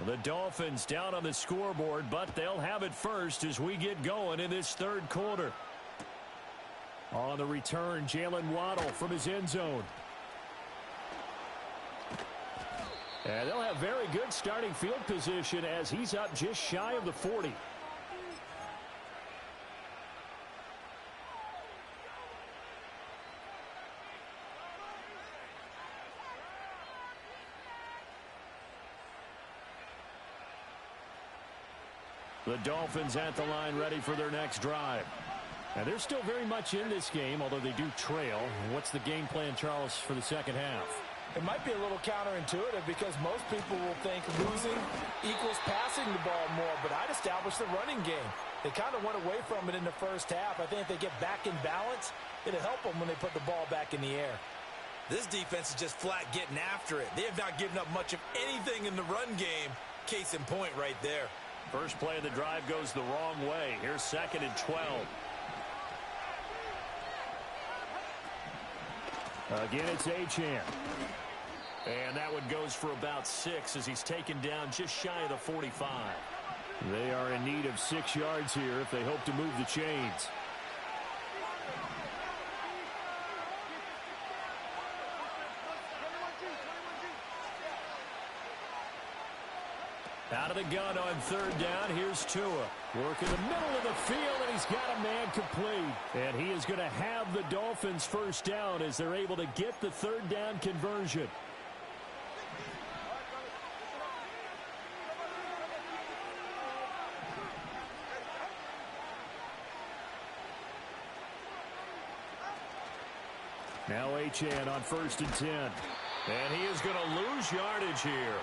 The Dolphins down on the scoreboard, but they'll have it first as we get going in this third quarter. On the return, Jalen Waddle from his end zone. And they'll have very good starting field position as he's up just shy of the 40. The Dolphins at the line ready for their next drive. Now, they're still very much in this game, although they do trail. What's the game plan, Charles, for the second half? It might be a little counterintuitive because most people will think losing equals passing the ball more, but I'd establish the running game. They kind of went away from it in the first half. I think if they get back in balance, it'll help them when they put the ball back in the air. This defense is just flat getting after it. They have not given up much of anything in the run game. Case in point right there. First play of the drive goes the wrong way. Here's 2nd and 12. Again, it's Achane. And that one goes for about 6 as he's taken down just shy of the 45. They are in need of 6 yards here if they hope to move the chains. Out of the gun on 3rd down, here's Tua. Work in the middle of the field, and he's got a man complete. And he is going to have the Dolphins first down as they're able to get the 3rd down conversion. Now Achane on 1st and 10. And he is going to lose yardage here.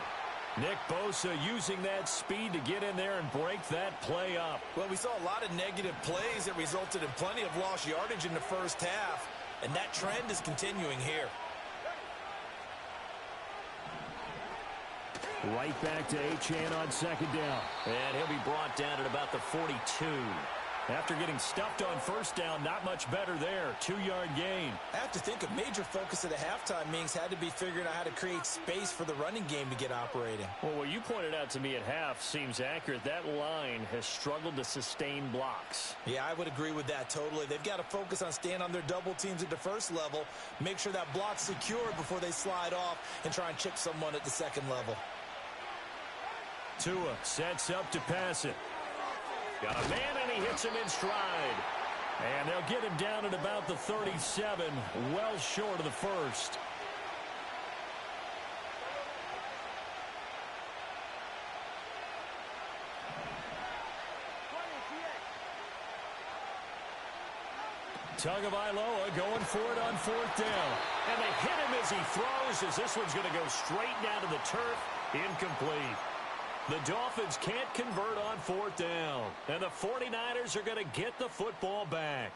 Nick Bosa using that speed to get in there and break that play up. Well, we saw a lot of negative plays that resulted in plenty of lost yardage in the first half, and that trend is continuing here. Right back to Achane on 2nd down. And he'll be brought down at about the 42. After getting stuffed on 1st down, not much better there. 2-yard gain. I have to think a major focus of the halftime meetings had to be figuring out how to create space for the running game to get operating. Well, what you pointed out to me at half seems accurate. That line has struggled to sustain blocks. Yeah, I would agree with that totally. They've got to focus on staying on their double teams at the first level, make sure that block's secure before they slide off and try and chip someone at the 2nd level. Tua sets up to pass it. Got a man, and he hits him in stride. And they'll get him down at about the 37, well short of the 1st. Tagovailoa going for it on 4th down. And they hit him as he throws, as this one's going to go straight down to the turf. Incomplete. The Dolphins can't convert on 4th down. And the 49ers are going to get the football back.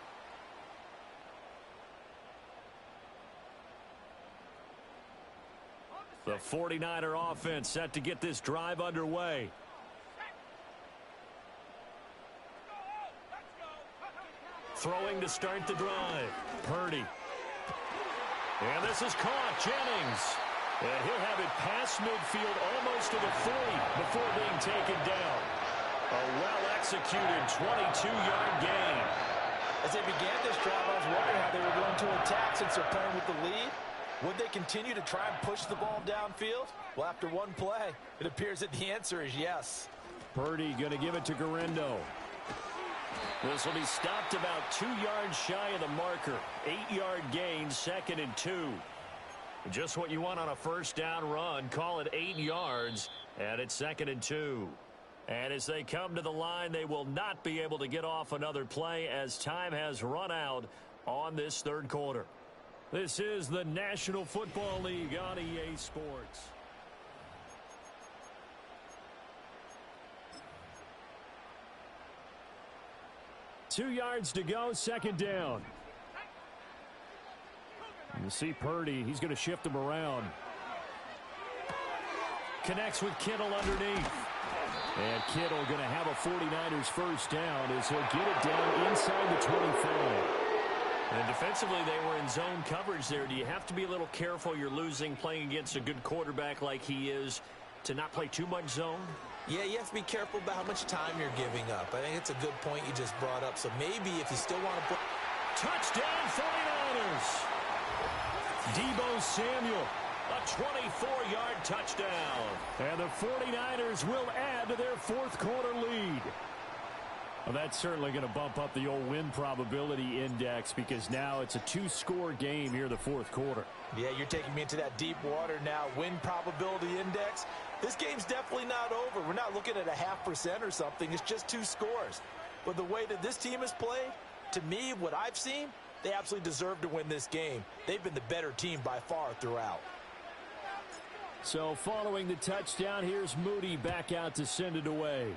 The 49er offense set to get this drive underway. Throwing to start the drive. Purdy. And this is caught. Jennings. And he'll have it past midfield almost to the 40 before being taken down. A well-executed 22-yard gain. As they began this drive, I was wondering how they were going to attack since they're playing with the lead. Would they continue to try and push the ball downfield? Well, after one play, it appears that the answer is yes. Purdy going to give it to Guerrero. This will be stopped about 2 yards shy of the marker. 8-yard gain, 2nd and 2. Just what you want on a 1st down run. Call it 8 yards, and it's 2nd and 2. And as they come to the line, they will not be able to get off another play as time has run out on this 3rd quarter. This is the National Football League on EA Sports. Two yards to go, 2nd down. You see Purdy, he's going to shift him around. Connects with Kittle underneath. And Kittle going to have a 49ers 1st down as he'll get it down inside the 25. And defensively, they were in zone coverage there. Do you have to be a little careful? You're losing playing against a good quarterback like he is. to not play too much zone? Yeah, you have to be careful about how much time you're giving up. I think it's a good point you just brought up. So maybe if you still want to put... Touchdown 49ers! Deebo Samuel, a 24-yard touchdown. And the 49ers will add to their fourth quarter lead. Well, that's certainly going to bump up the old win probability index because now it's a two-score game here in the fourth quarter. Yeah, you're taking me into that deep water now. Win probability index. This game's definitely not over. We're not looking at a 0.5% or something. It's just 2 scores. But the way that this team has played, to me, what I've seen, they absolutely deserve to win this game. They've been the better team by far throughout. So following the touchdown, here's Moody back out to send it away.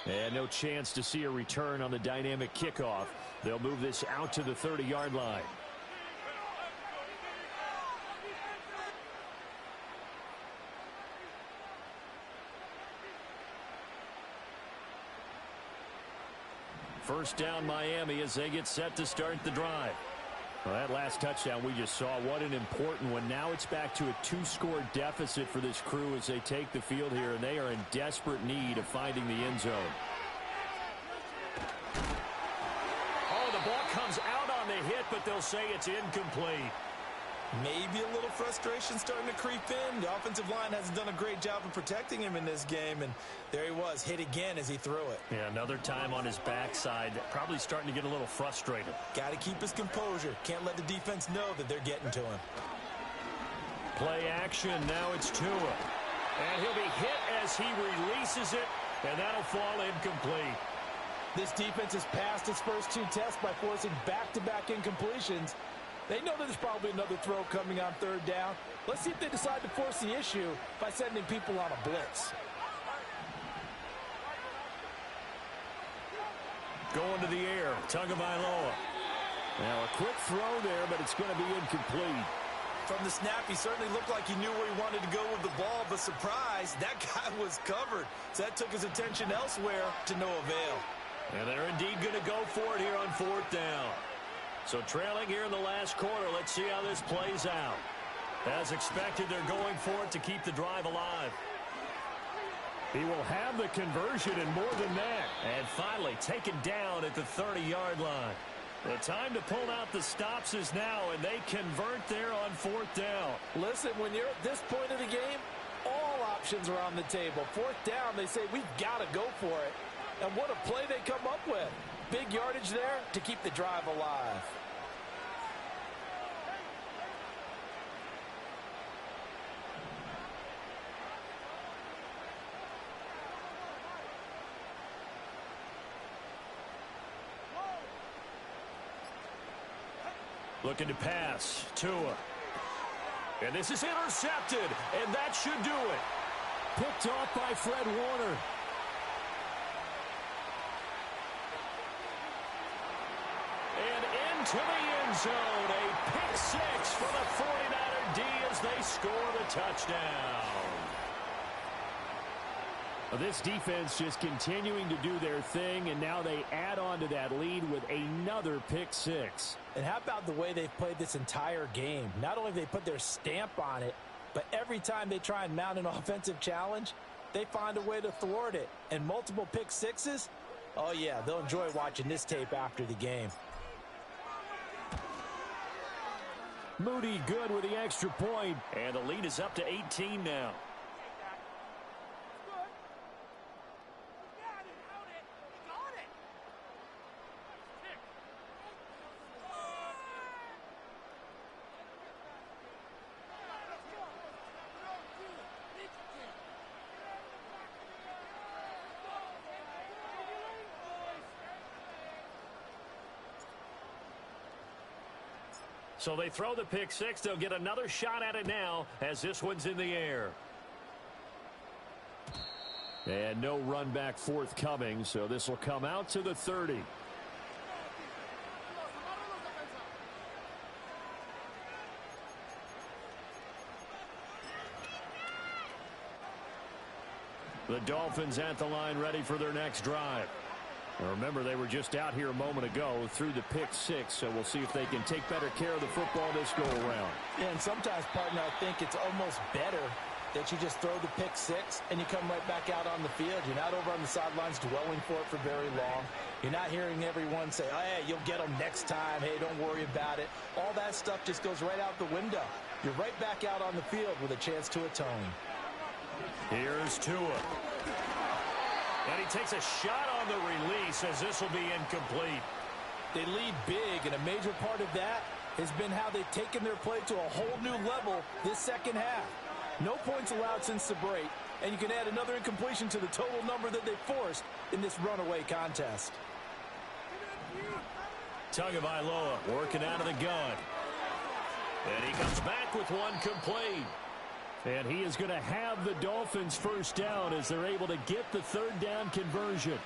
And no chance to see a return on the dynamic kickoff. They'll move this out to the 30-yard line. First down Miami as they get set to start the drive. Well, that last touchdown we just saw, what an important one. Now it's back to a 2-score deficit for this crew as they take the field here, and they are in desperate need of finding the end zone. Oh, the ball comes out on the hit, but they'll say it's incomplete. Maybe a little frustration starting to creep in. The offensive line hasn't done a great job of protecting him in this game, and there he was, hit again as he threw it. Yeah, another time on his backside, probably starting to get a little frustrated. Got to keep his composure. Can't let the defense know that they're getting to him. Play action, now it's Tua. And he'll be hit as he releases it, and that'll fall incomplete. This defense has passed its first 2 tests by forcing back-to-back incompletions. They know that there's probably another throw coming on 3rd down. Let's see if they decide to force the issue by sending people on a blitz. Going to the air, Tagovailoa. Now a quick throw there, but it's going to be incomplete. From the snap, he certainly looked like he knew where he wanted to go with the ball, but surprise, that guy was covered. So that took his attention elsewhere to no avail. And they're indeed going to go for it here on 4th down. So trailing here in the last quarter, let's see how this plays out. As expected, they're going for it to keep the drive alive. He will have the conversion and more than that. And finally taken down at the 30-yard line. The time to pull out the stops is now, and they convert there on 4th down. Listen, when you're at this point of the game, all options are on the table. 4th down, they say, we've got to go for it. And what a play they come up with. Big yardage there to keep the drive alive. Looking to pass. Tua. And this is intercepted, and that should do it. Picked off by Fred Warner. And into the end zone. A pick 6 for the 49er D as they score the touchdown. This defense just continuing to do their thing, and now they add on to that lead with another pick 6. And how about the way they've played this entire game? Not only have they put their stamp on it, but every time they try and mount an offensive challenge, they find a way to thwart it. And multiple pick 6s, oh yeah, they'll enjoy watching this tape after the game. Moody good with the extra point, and the lead is up to 18 now. So they throw the pick 6. They'll get another shot at it now as this one's in the air. And no run back forthcoming, so this will come out to the 30. The Dolphins at the line ready for their next drive. Remember, they were just out here a moment ago through the pick six, so we'll see if they can take better care of the football this go-around. Yeah, and sometimes, partner, I think it's almost better that you just throw the pick six and you come right back out on the field. You're not over on the sidelines dwelling for it for very long. You're not hearing everyone say, oh, hey, you'll get them next time. Hey, don't worry about it. All that stuff just goes right out the window. You're right back out on the field with a chance to atone. Here's Tua. And he takes a shot on the release as this will be incomplete. They lead big, and a major part of that has been how they've taken their play to a whole new level this second half. No points allowed since the break, and you can add another incompletion to the total number that they forced in this runaway contest. Tagovailoa working out of the gun. And he comes back with one complete. And he is going to have the Dolphins first down as they're able to get the third down conversion.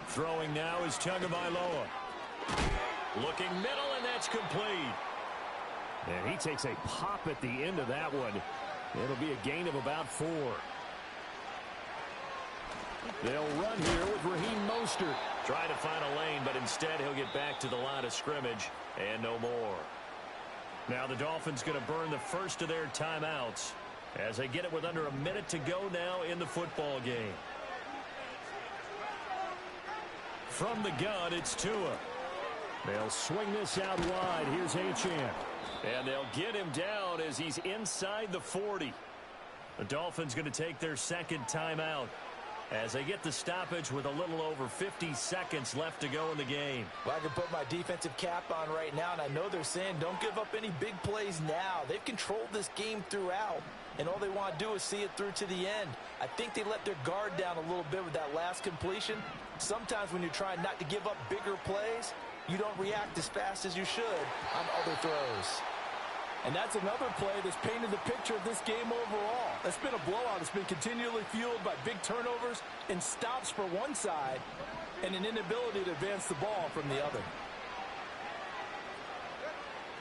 Throwing now is Tagovailoa. Looking middle, and that's complete. And he takes a pop at the end of that one. It'll be a gain of about 4. They'll run here with Raheem Mostert. Trying to find a lane, but instead he'll get back to the line of scrimmage and no more. Now the Dolphins going to burn the first of their timeouts as they get it with under a minute to go now in the football game. From the gun, it's Tua. They'll swing this out wide. Here's Achane. And they'll get him down as he's inside the 40. The Dolphins going to take their second timeout as they get the stoppage with a little over 50 seconds left to go in the game. Well, I can put my defensive cap on right now, and I know they're saying don't give up any big plays now. They've controlled this game throughout, and all they want to do is see it through to the end. I think they let their guard down a little bit with that last completion. Sometimes when you're trying not to give up bigger plays, you don't react as fast as you should on other throws. And that's another play that's painted the picture of this game overall. That's been a blowout. It's been continually fueled by big turnovers and stops for one side and an inability to advance the ball from the other.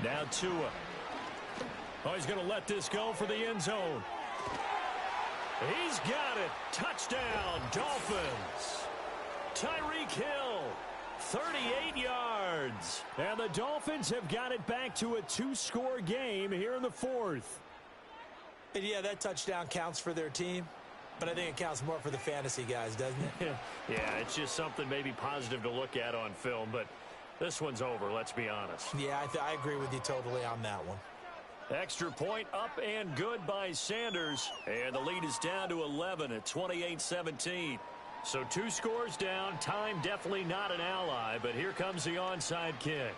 Now Tua. Oh, he's going to let this go for the end zone. He's got it. Touchdown, Dolphins. Tyreek Hill. 38 yards. And the Dolphins have got it back to a 2-score game here in the fourth. And yeah, that touchdown counts for their team, but I think it counts more for the fantasy guys, doesn't it? Yeah, it's just something maybe positive to look at on film, but this one's over, let's be honest. Yeah, I agree with you totally on that one. Extra point up and good by Sanders, and the lead is down to 11 at 28-17. So 2 scores down. Time definitely not an ally, but here comes the onside kick.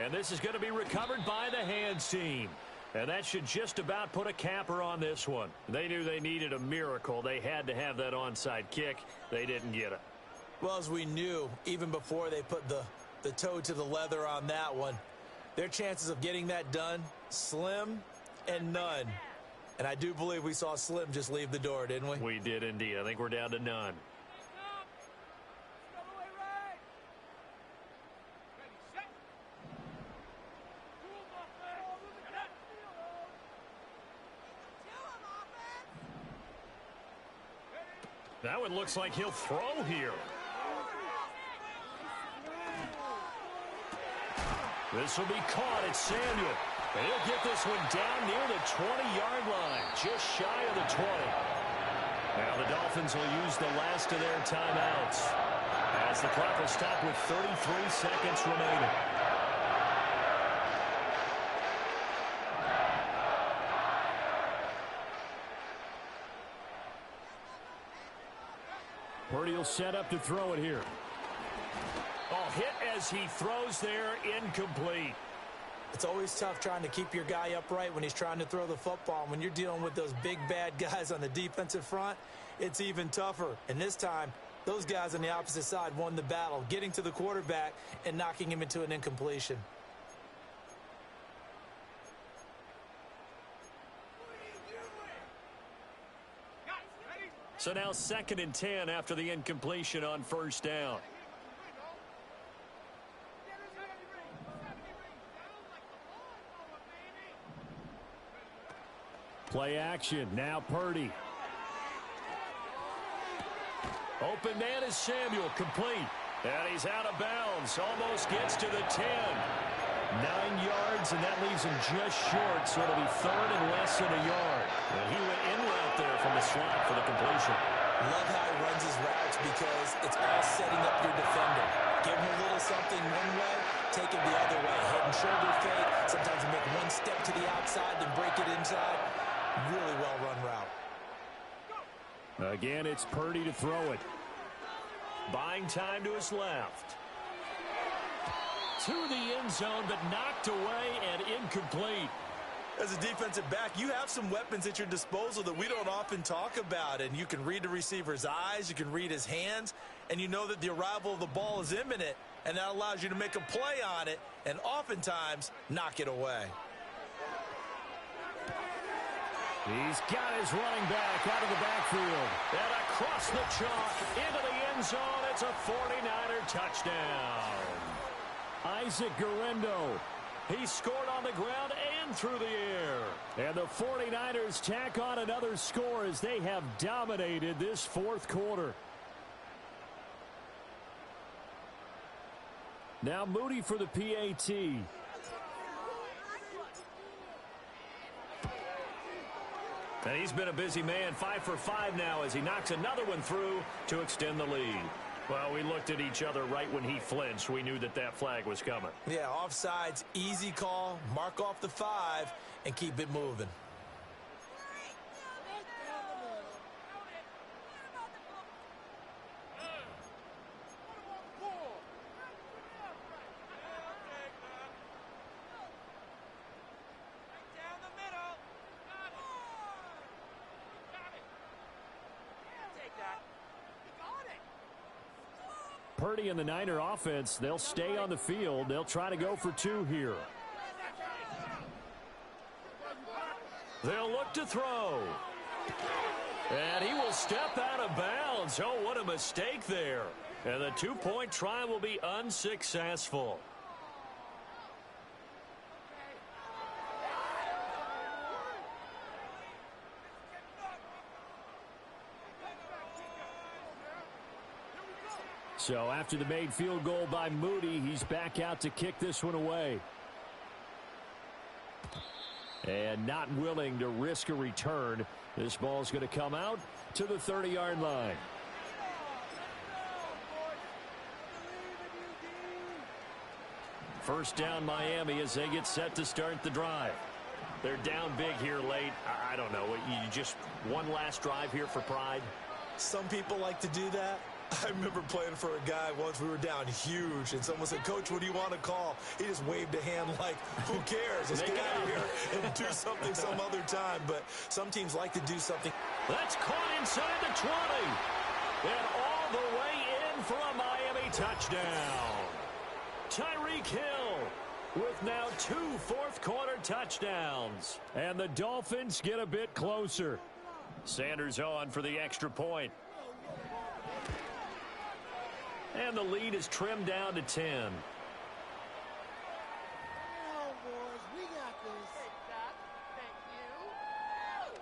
And this is going to be recovered by the hands team. And that should just about put a capper on this one. They knew they needed a miracle. They had to have that onside kick. They didn't get it. Well, as we knew, even before they put the toe to the leather on that one, their chances of getting that done, slim and none. And I do believe we saw Slim just leave the door, didn't we? We did indeed. I think we're down to none. That one looks like he'll throw here. This will be caught at Samuel. And he'll get this one down near the 20-yard line, just shy of the 20. Now the Dolphins will use the last of their timeouts as the clock will stop with 33 seconds remaining. Purdy will set up to throw it here. Oh, hit as he throws there, incomplete. It's always tough trying to keep your guy upright when he's trying to throw the football. When you're dealing with those big, bad guys on the defensive front, it's even tougher. And this time, those guys on the opposite side won the battle, getting to the quarterback and knocking him into an incompletion. So now 2nd and 10 after the incompletion on first down. Play action. Now Purdy. Open man is Samuel. Complete. And he's out of bounds. Almost gets to the 10. 9 yards, and that leaves him just short, so it'll be 3rd and less than a yard. And he went in route there from the slot for the completion. Love how he runs his routes because it's all setting up your defender. Give him a little something one way, take him the other way. Head and shoulder fake. Sometimes you make one step to the outside, then break it inside. Really well-run route. Again, it's Purdy to throw it. Buying time to his left. To the end zone, but knocked away and incomplete. As a defensive back, you have some weapons at your disposal that we don't often talk about. And you can read the receiver's eyes, you can read his hands, and you know that the arrival of the ball is imminent, and that allows you to make a play on it and oftentimes knock it away. He's got his running back out of the backfield. And across the chalk into the end zone. It's a 49er touchdown. Isaac Guerrero. He scored on the ground and through the air. And the 49ers tack on another score as they have dominated this 4th quarter. Now Moody for the PAT. And he's been a busy man, 5 for 5 now as he knocks another one through to extend the lead. Well, we looked at each other right when he flinched. We knew that that flag was coming. Yeah, offsides, easy call, mark off the 5, and keep it moving. Purdy and the Niner offense, they'll stay on the field. They'll try to go for 2 here. They'll look to throw. And he will step out of bounds. Oh, what a mistake there. And the 2-point try will be unsuccessful. So after the made field goal by Moody, he's back out to kick this one away. And not willing to risk a return. This ball's going to come out to the 30-yard line. First down Miami as they get set to start the drive. They're down big here late. I don't know. You just one last drive here for pride? Some people like to do that. I remember playing for a guy once. We were down huge, and someone said, "Coach, what do you want to call?" He just waved a hand like, who cares? Let's get out of here and do something some other time. But some teams like to do something. That's caught inside the 20. And all the way in for a Miami touchdown. Tyreek Hill with now 2 fourth-quarter touchdowns. And the Dolphins get a bit closer. Sanders on for the extra point. And the lead is trimmed down to 10. We got this. Thank you.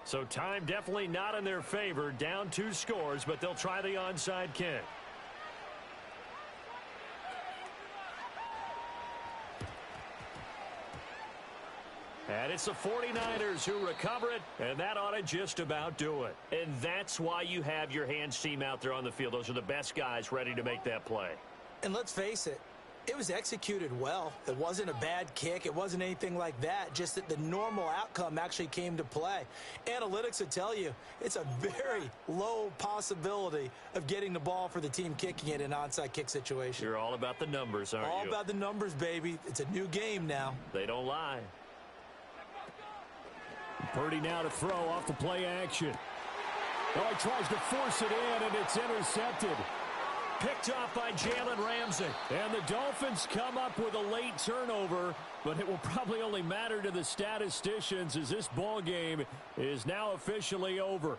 So time definitely not in their favor. Down 2 scores, but they'll try the onside kick. And it's the 49ers who recover it, and that ought to just about do it. And that's why you have your hands team out there on the field. Those are the best guys ready to make that play. And let's face it, it was executed well. It wasn't a bad kick. It wasn't anything like that, just that the normal outcome actually came to play. Analytics would tell you it's a very low possibility of getting the ball for the team kicking it in an onside kick situation. You're all about the numbers, aren't you? All about the numbers, baby. It's a new game now. They don't lie. Purdy now to throw off the play action. Oh, he tries to force it in, and it's intercepted. Picked off by Jalen Ramsey. And the Dolphins come up with a late turnover, but it will probably only matter to the statisticians as this ball game is now officially over.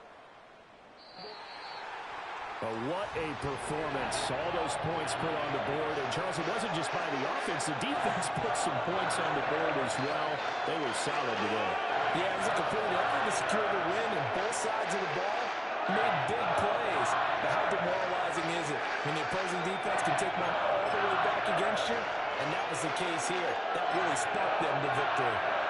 But what a performance. All those points put on the board. And, Charles, it wasn't just by the offense. The defense put some points on the board as well. They were solid today. Yeah, it was a complete effort to secure the win, and both sides of the ball made big plays. But how demoralizing is it when the opposing defense can take one all the way back against you? And that was the case here. That really sparked them to victory.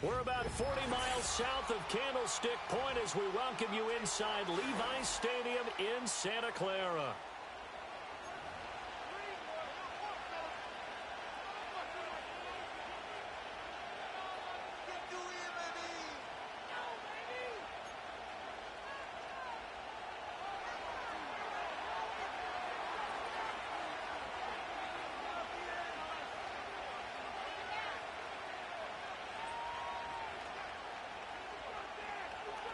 We're about 40 miles south of Candlestick Point as we welcome you inside Levi's Stadium in Santa Clara.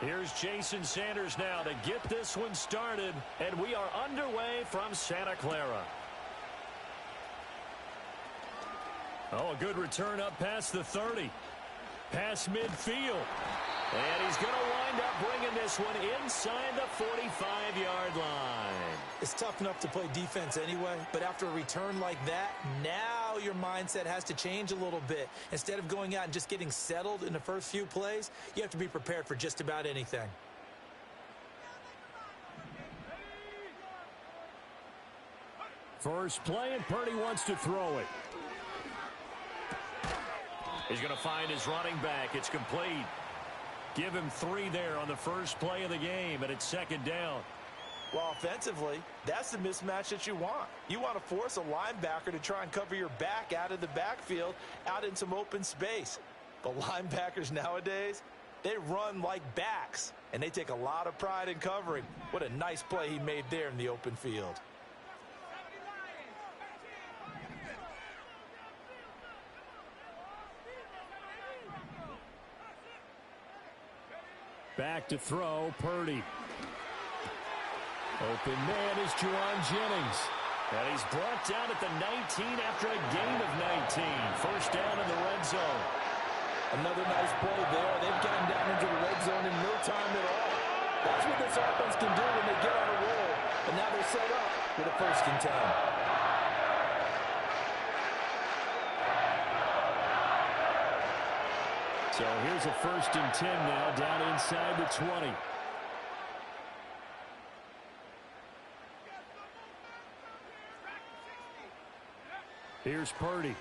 Here's Jason Sanders now to get this one started, and we are underway from Santa Clara. Oh, a good return up past the 30. Past midfield. And he's going to wind up bringing this one inside the 45-yard line. It's tough enough to play defense anyway, but after a return like that, now your mindset has to change a little bit. Instead of going out and just getting settled in the first few plays, you have to be prepared for just about anything. First play, and Purdy wants to throw it. He's going to find his running back. It's complete. Give him 3 there on the first play of the game, and it's second down. Well, offensively, that's the mismatch that you want. You want to force a linebacker to try and cover your back out of the backfield, out in some open space. But linebackers nowadays, they run like backs, and they take a lot of pride in covering. What a nice play he made there in the open field. Back to throw, Purdy. Open man is Juwan Jennings. And he's brought down at the 19 after a gain of 19. First down in the red zone. Another nice play there. They've gotten down into the red zone in no time at all. That's what this offense can do when they get on a roll. And now they're set up with a 1st and 10. So here's a 1st and 10 now, down inside the 20. Here's Purdy.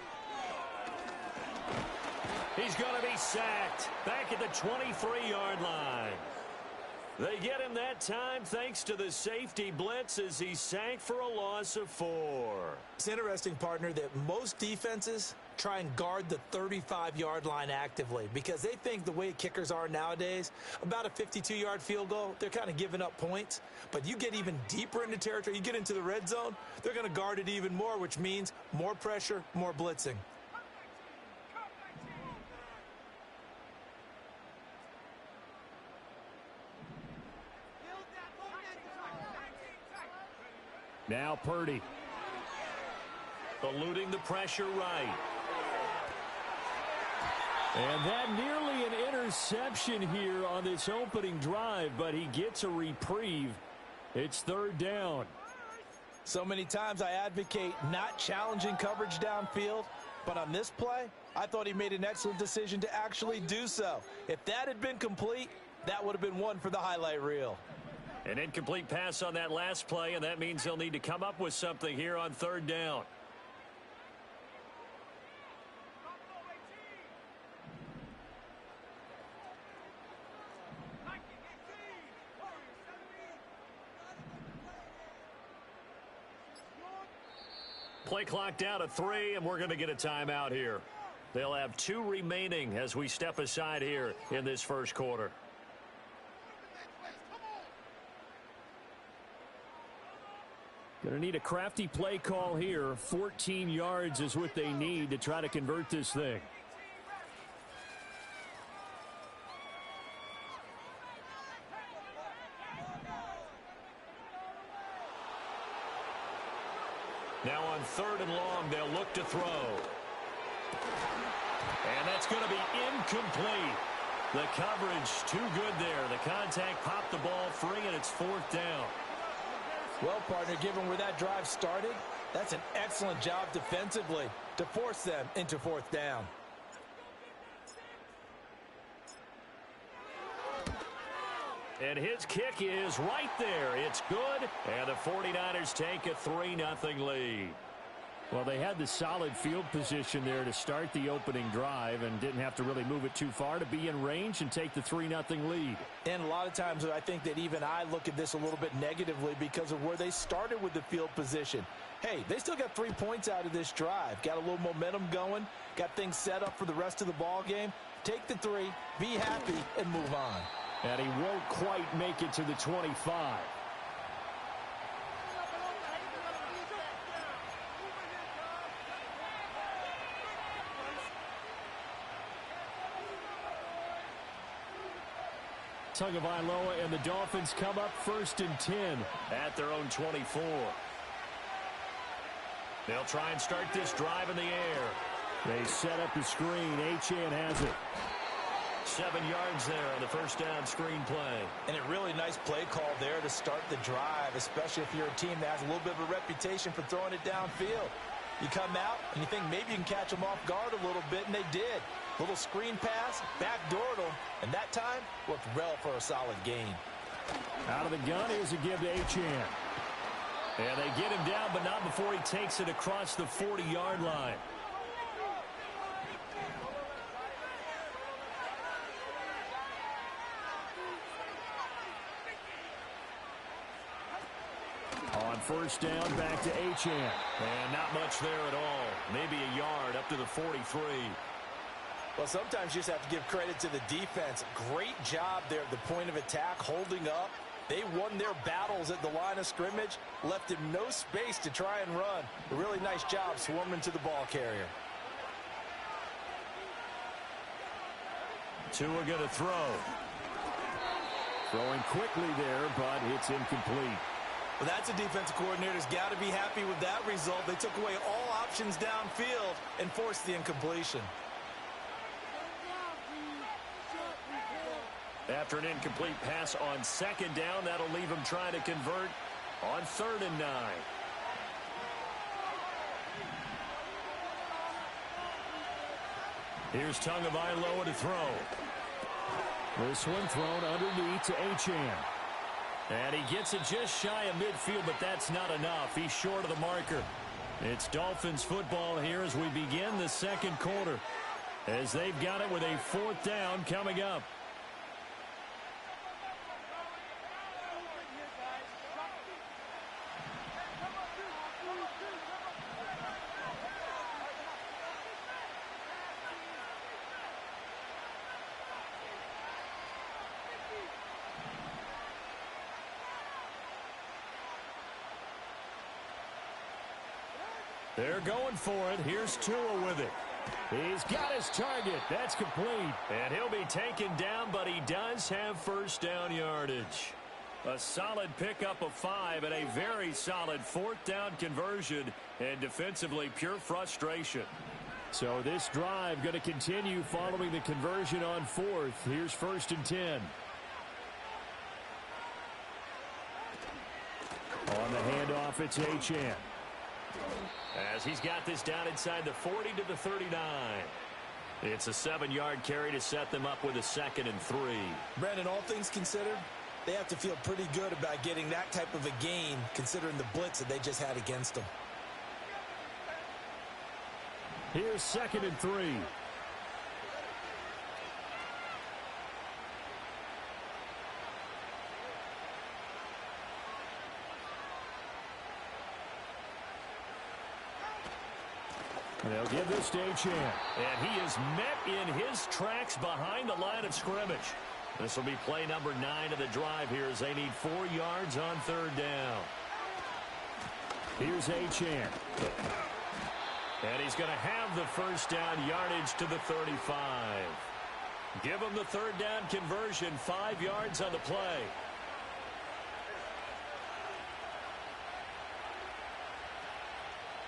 He's going to be sacked back at the 23-yard line. They get him that time thanks to the safety blitz as he sank for a loss of 4. It's interesting, partner, that most defenses try and guard the 35-yard line actively because they think the way kickers are nowadays, about a 52-yard field goal, they're kind of giving up points. But you get even deeper into territory, you get into the red zone, they're going to guard it even more, which means more pressure, more blitzing. Now Purdy. Eluding the pressure right. And that nearly an interception here on this opening drive, but he gets a reprieve. It's 3rd down. So many times I advocate not challenging coverage downfield, but on this play, I thought he made an excellent decision to actually do so. If that had been complete, that would have been one for the highlight reel. An incomplete pass on that last play, and that means they'll need to come up with something here on 3rd down. Play clock down to 3, and we're going to get a timeout here. They'll have 2 remaining as we step aside here in this first quarter. Going to need a crafty play call here. 14 yards is what they need to try to convert this thing. Now on 3rd and long, they'll look to throw. And that's going to be incomplete. The coverage too good there. The contact popped the ball free, and it's 4th down. Well, partner, given where that drive started, that's an excellent job defensively to force them into 4th down. And his kick is right there. It's good, and the 49ers take a 3-0 lead. Well, they had the solid field position there to start the opening drive and didn't have to really move it too far to be in range and take the 3-0 lead. And a lot of times I think that even I look at this a little bit negatively because of where they started with the field position. Hey, they still got 3 points out of this drive. Got a little momentum going. Got things set up for the rest of the ball game. Take the 3, be happy, and move on. And he won't quite make it to the 25. Tagovailoa and the Dolphins come up 1st and 10 at their own 24. They'll try and start this drive in the air. They set up the screen. Achane has it. 7 yards there on the first down screen play. And a really nice play call there to start the drive, especially if you're a team that has a little bit of a reputation for throwing it downfield. You come out and you think maybe you can catch them off guard a little bit, and they did. Little screen pass, backdoored them, and that time worked well for a solid gain. Out of the gun, here's a give to Achane. And they get him down, but not before he takes it across the 40-yard line. On first down, back to Achane. And not much there at all. Maybe a yard up to the 43. Well, sometimes you just have to give credit to the defense. Great job there at the point of attack, holding up. They won their battles at the line of scrimmage, left him no space to try and run. A really nice job swarming to the ball carrier. Tua going to throw. Throwing quickly there, but it's incomplete. Well, that's a defensive coordinator's got to be happy with that result. They took away all options downfield and forced the incompletion. After an incomplete pass on 2nd down, that'll leave him trying to convert on 3rd and 9. Here's Tagovailoa to throw. This one thrown underneath to Achane. And he gets it just shy of midfield, but that's not enough. He's short of the marker. It's Dolphins football here as we begin the 2nd quarter, as they've got it with a 4th down coming up. They're going for it. Here's Tua with it. He's got his target. That's complete. And he'll be taken down, but he does have first down yardage. A solid pickup of 5 and a very solid 4th down conversion, and defensively pure frustration. So this drive going to continue following the conversion on 4th. Here's 1st and 10. On the handoff, it's Achane. As he's got this down inside the 40 to the 39. It's a 7-yard carry to set them up with a 2nd and 3. Brandon, all things considered, they have to feel pretty good about getting that type of a gain, considering the blitz that they just had against them. Here's 2nd and 3. They'll give this to Achane. And he is met in his tracks behind the line of scrimmage. This will be play number 9 of the drive here as they need 4 yards on 3rd down. Here's Achane. And he's going to have the first down yardage to the 35. Give him the 3rd down conversion, 5 yards on the play.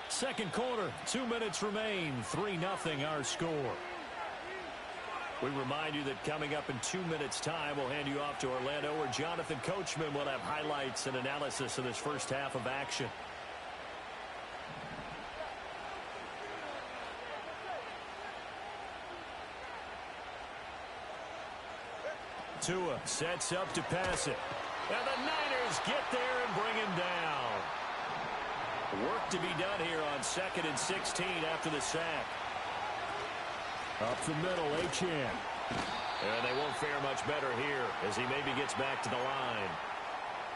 Second quarter, 2 minutes remain, 3-0 our score. We remind you that coming up in 2 minutes' time, we'll hand you off to Orlando, where Jonathan Coachman will have highlights and analysis of this first half of action. Tua sets up to pass it. And the Niners get there and bring him down. Work to be done here on 2nd and 16 after the sack. Up the middle, Achane. And they won't fare much better here as he maybe gets back to the line.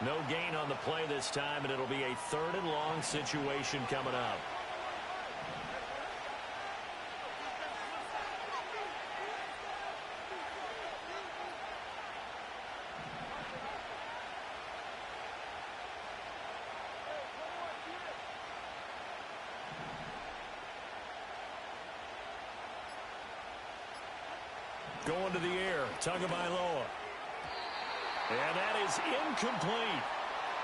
No gain on the play this time, and it'll be a 3rd and long situation coming up. Going to the air, Tagovailoa. And that is incomplete.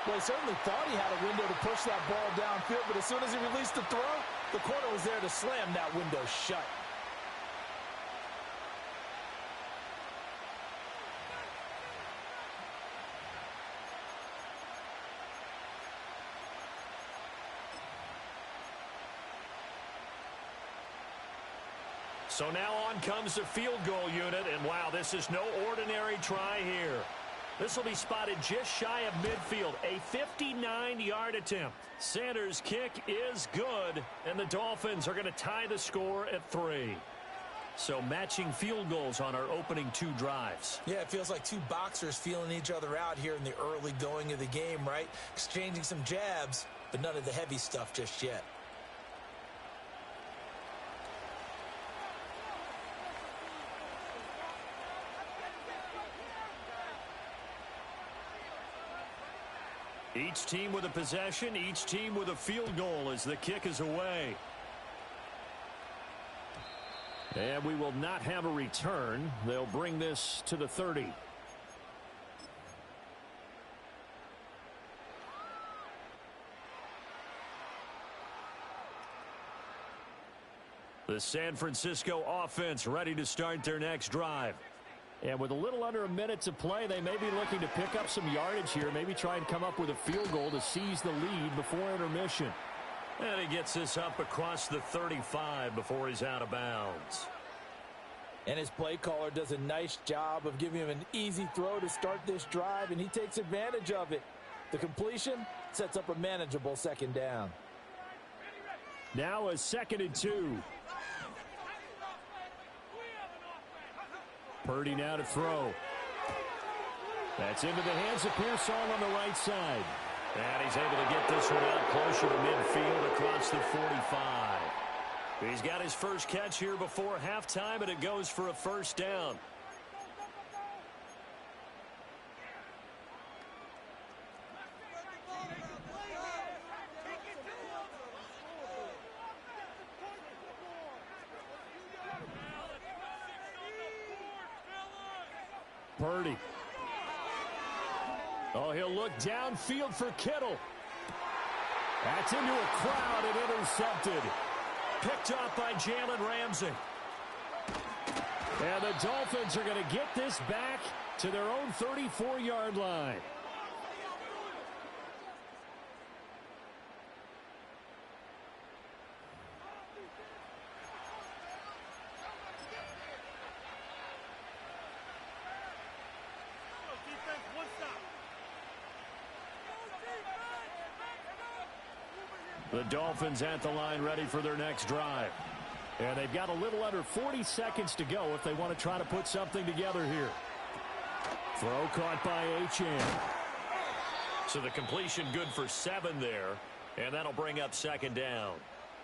Well, he certainly thought he had a window to push that ball downfield, but as soon as he released the throw, the corner was there to slam that window shut. So now on comes the field goal unit, and wow, this is no ordinary try here. This will be spotted just shy of midfield, a 59-yard attempt. Sanders' kick is good, and the Dolphins are going to tie the score at 3. So matching field goals on our opening 2 drives. Yeah, it feels like 2 boxers feeling each other out here in the early going of the game, right? Exchanging some jabs, but none of the heavy stuff just yet. Each team with a possession, each team with a field goal as the kick is away. And we will not have a return. They'll bring this to the 30. The San Francisco offense ready to start their next drive. And with a little under a minute to play, they may be looking to pick up some yardage here, maybe try and come up with a field goal to seize the lead before intermission. And he gets this up across the 35 before he's out of bounds. And his play caller does a nice job of giving him an easy throw to start this drive, and he takes advantage of it. The completion sets up a manageable 2nd down. Now a 2nd and 2. Purdy now to throw. That's into the hands of Pearsall on the right side. And he's able to get this one out closer to midfield across the 45. He's got his first catch here before halftime, and it goes for a 1st down. Purdy. Oh, he'll look downfield for Kittle. That's into a crowd and intercepted. Picked off by Jalen Ramsey. And the Dolphins are going to get this back to their own 34-yard line. The Dolphins at the line ready for their next drive. And they've got a little under 40 seconds to go if they want to try to put something together here. Throw caught by Achane. So the completion good for 7 there, and that'll bring up 2nd down.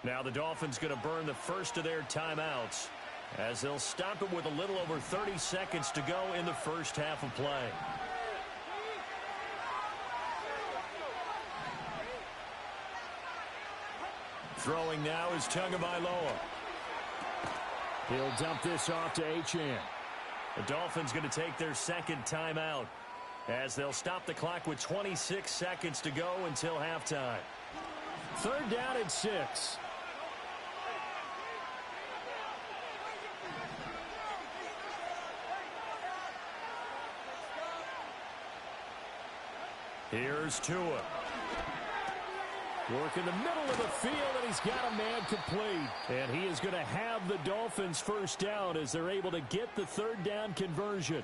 Now the Dolphins going to burn the first of their timeouts as they'll stop it with a little over 30 seconds to go in the first half of play. Throwing now is Tagovailoa. He'll dump this off to Achane. The Dolphins going to take their 2nd timeout as they'll stop the clock with 26 seconds to go until halftime. 3rd down and 6. Here's Tua. Work in the middle of the field, and he's got a man complete. And he is going to have the Dolphins 1st down as they're able to get the 3rd down conversion.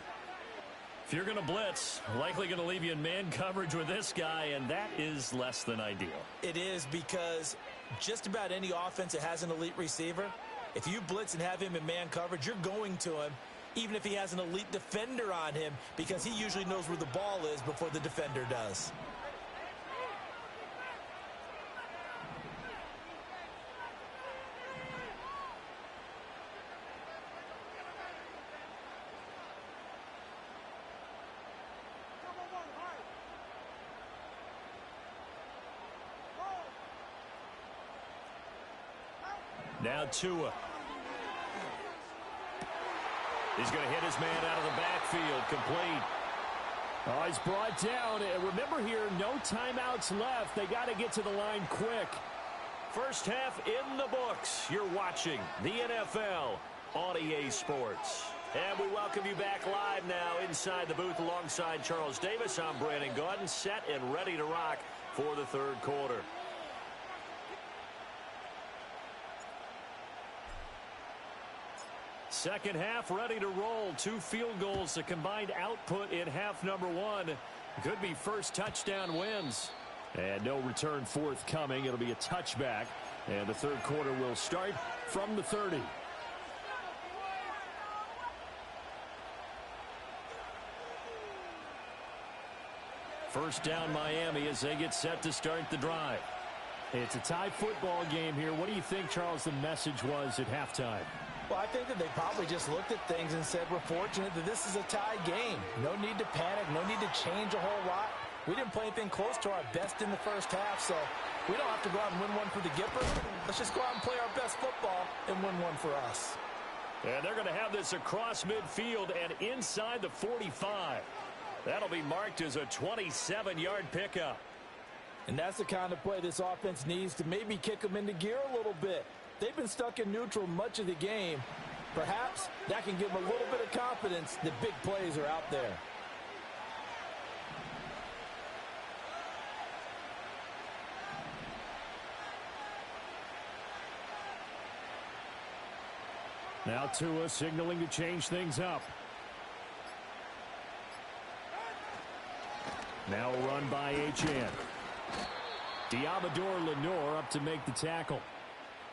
If you're going to blitz, likely going to leave you in man coverage with this guy, and that is less than ideal. It is, because just about any offense that has an elite receiver, if you blitz and have him in man coverage, you're going to him, even if he has an elite defender on him, because he usually knows where the ball is before the defender does. Now Tua. He's going to hit his man out of the backfield. Complete. Oh, he's brought down. Remember here, no timeouts left. They got to get to the line quick. First half in the books. You're watching the NFL on EA Sports. And we welcome you back live now inside the booth alongside Charles Davis. I'm Brandon Gaudin, set and ready to rock for the third quarter. Second half ready to roll. 2 field goals, a combined output in half number 1. Could be first touchdown wins. And no return forthcoming. It'll be a touchback. And the third quarter will start from the 30. First down Miami as they get set to start the drive. It's a tie football game here. What do you think, Charles, the message was at halftime? Well, I think that they probably just looked at things and said, we're fortunate that this is a tie game. No need to panic. No need to change a whole lot. We didn't play anything close to our best in the first half, so we don't have to go out and win one for the Gipper. Let's just go out and play our best football and win one for us. And they're going to have this across midfield and inside the 45. That'll be marked as a 27-yard pickup. And that's the kind of play this offense needs to maybe kick them into gear a little bit. They've been stuck in neutral much of the game. Perhaps that can give them a little bit of confidence that big plays are out there. Now Tua signaling to change things up. Now a run by HN. Diamador Lenore up to make the tackle.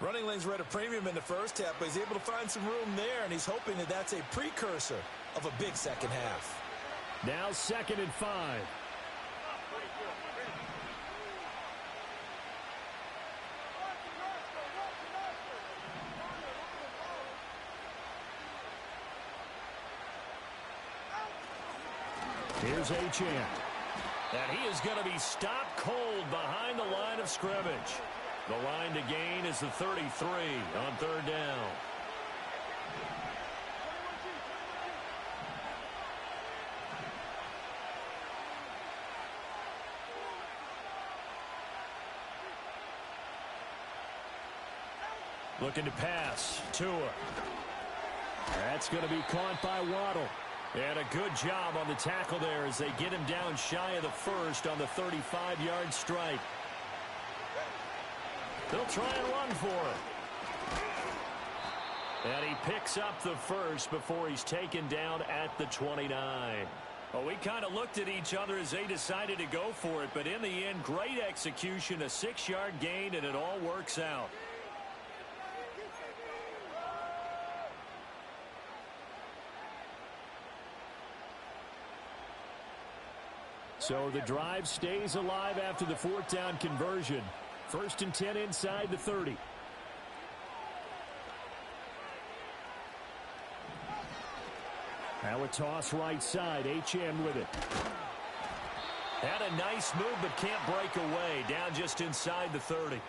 Running lanes were at a premium in the first half, but he's able to find some room there, and he's hoping that that's a precursor of a big second half. Now 2nd and 5. Here's HN. And he is going to be stopped cold behind the line of scrimmage. The line to gain is the 33 on third down. Looking to pass. Tua. That's going to be caught by Waddle. And a good job on the tackle there as they get him down shy of the first on the 35-yard strike. They'll try and run for it. And he picks up the first before he's taken down at the 29. Well, we kind of looked at each other as they decided to go for it, but in the end, great execution, a 6-yard gain, and it all works out. So the drive stays alive after the 4th down conversion. 1st and 10 inside the 30. Now a toss right side. HN with it. Had a nice move but can't break away. Down just inside the 30.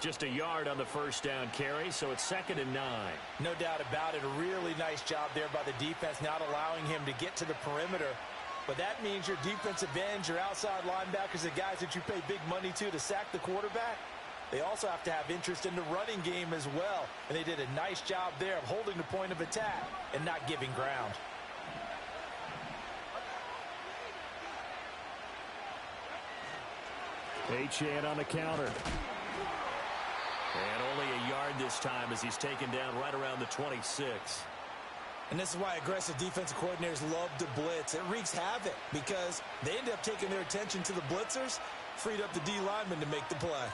Just a yard on the first down carry, so it's 2nd and 9. No doubt about it. A really nice job there by the defense, not allowing him to get to the perimeter. But that means your defensive ends, your outside linebackers, the guys that you pay big money to sack the quarterback, they also have to have interest in the running game as well. And they did a nice job there of holding the point of attack and not giving ground. HN on the counter. And only a yard this time as he's taken down right around the 26. And this is why aggressive defensive coordinators love to blitz. It wreaks havoc because they end up taking their attention to the blitzers, freed up the D lineman to make the play.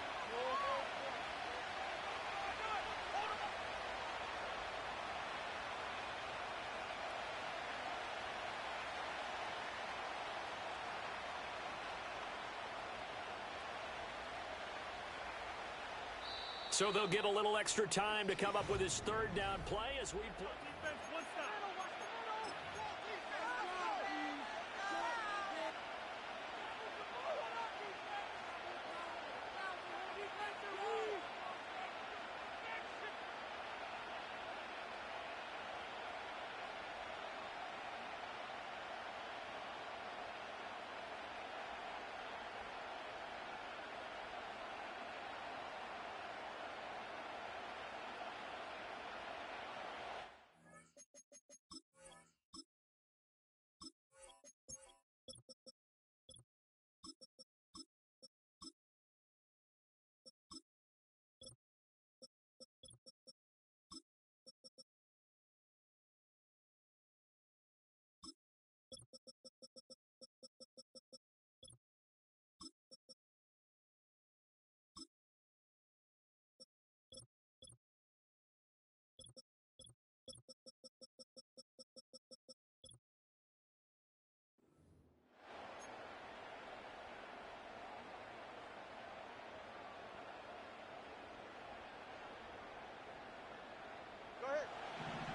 So they'll get a little extra time to come up with his third down play as we play.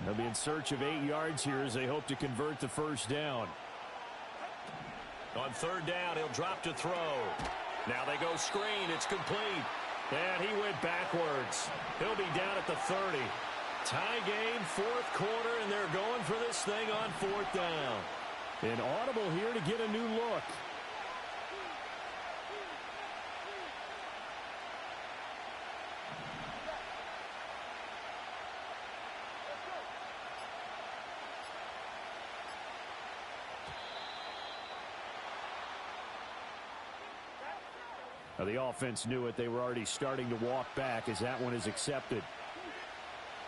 They'll be in search of 8 yards here as they hope to convert the first down. On third down, he'll drop to throw. Now they go screen. It's complete. And he went backwards. He'll be down at the 30. Tie game, fourth quarter, and they're going for this thing on fourth down. An audible here to get a new look. Now the offense knew it. They were already starting to walk back as that one is accepted.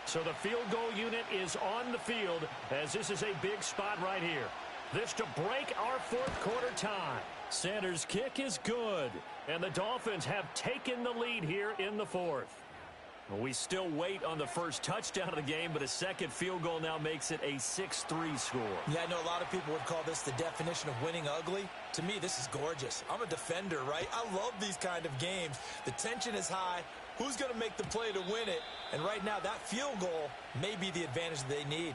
So the field goal unit is on the field as this is a big spot right here. This to break our fourth quarter tie. Sanders' kick is good. And the Dolphins have taken the lead here in the fourth. Well, we still wait on the first touchdown of the game, but a second field goal now makes it a 6-3 score. Yeah, I know a lot of people would call this the definition of winning ugly. To me, this is gorgeous. I'm a defender, right? I love these kind of games. The tension is high. Who's going to make the play to win it? And right now, that field goal may be the advantage they need.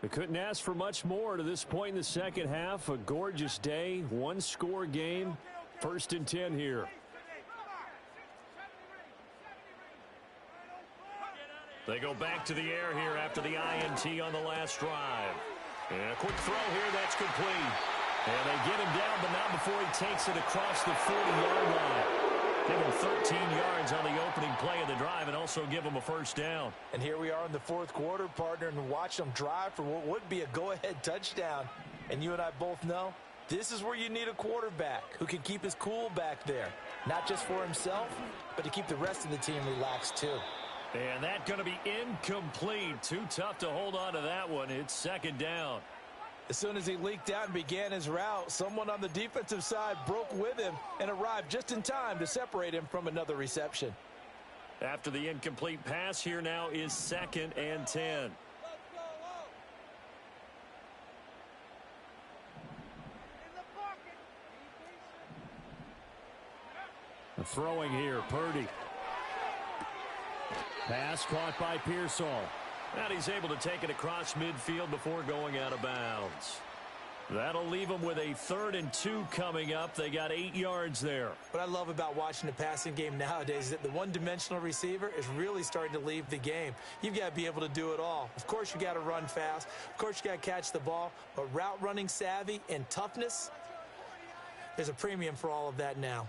They couldn't ask for much more to this point in the second half. A gorgeous day, one-score game, 1st and 10 here. They go back to the air here after the INT on the last drive. And a quick throw here, that's complete. And they get him down, but not before he takes it across the 40-yard line. Give him 13 yards on the opening play of the drive and also give him a first down. And here we are in the fourth quarter, partner, and watch them drive for what would be a go-ahead touchdown. And you and I both know this is where you need a quarterback who can keep his cool back there. Not just for himself, but to keep the rest of the team relaxed too. And that's going to be incomplete. Too tough to hold on to that one. It's second down. As soon as he leaked out and began his route, someone on the defensive side broke with him and arrived just in time to separate him from another reception. After the incomplete pass, here now is 2nd and 10. Throwing here, Purdy. Pass caught by Pearsall. And he's able to take it across midfield before going out of bounds. That'll leave them with a 3rd and 2 coming up. They got 8 yards there. What I love about watching the passing game nowadays is that the one-dimensional receiver is really starting to leave the game. You've got to be able to do it all. Of course, you got to run fast. Of course, you got to catch the ball. But route running savvy and toughness, there's a premium for all of that now.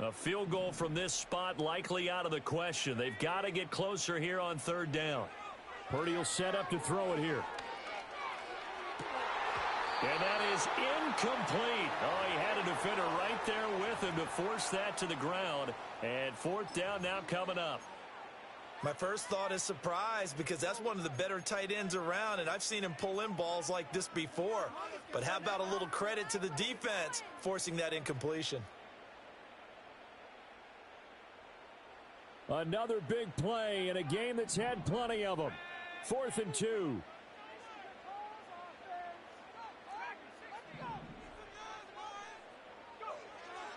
A field goal from this spot likely out of the question. They've got to get closer here on third down. Purdy will set up to throw it here. And that is incomplete. Oh, he had a defender right there with him to force that to the ground. And fourth down now coming up. My first thought is surprise because that's one of the better tight ends around, and I've seen him pull in balls like this before. But how about a little credit to the defense forcing that incompletion? Another big play in a game that's had plenty of them. 4th and 2.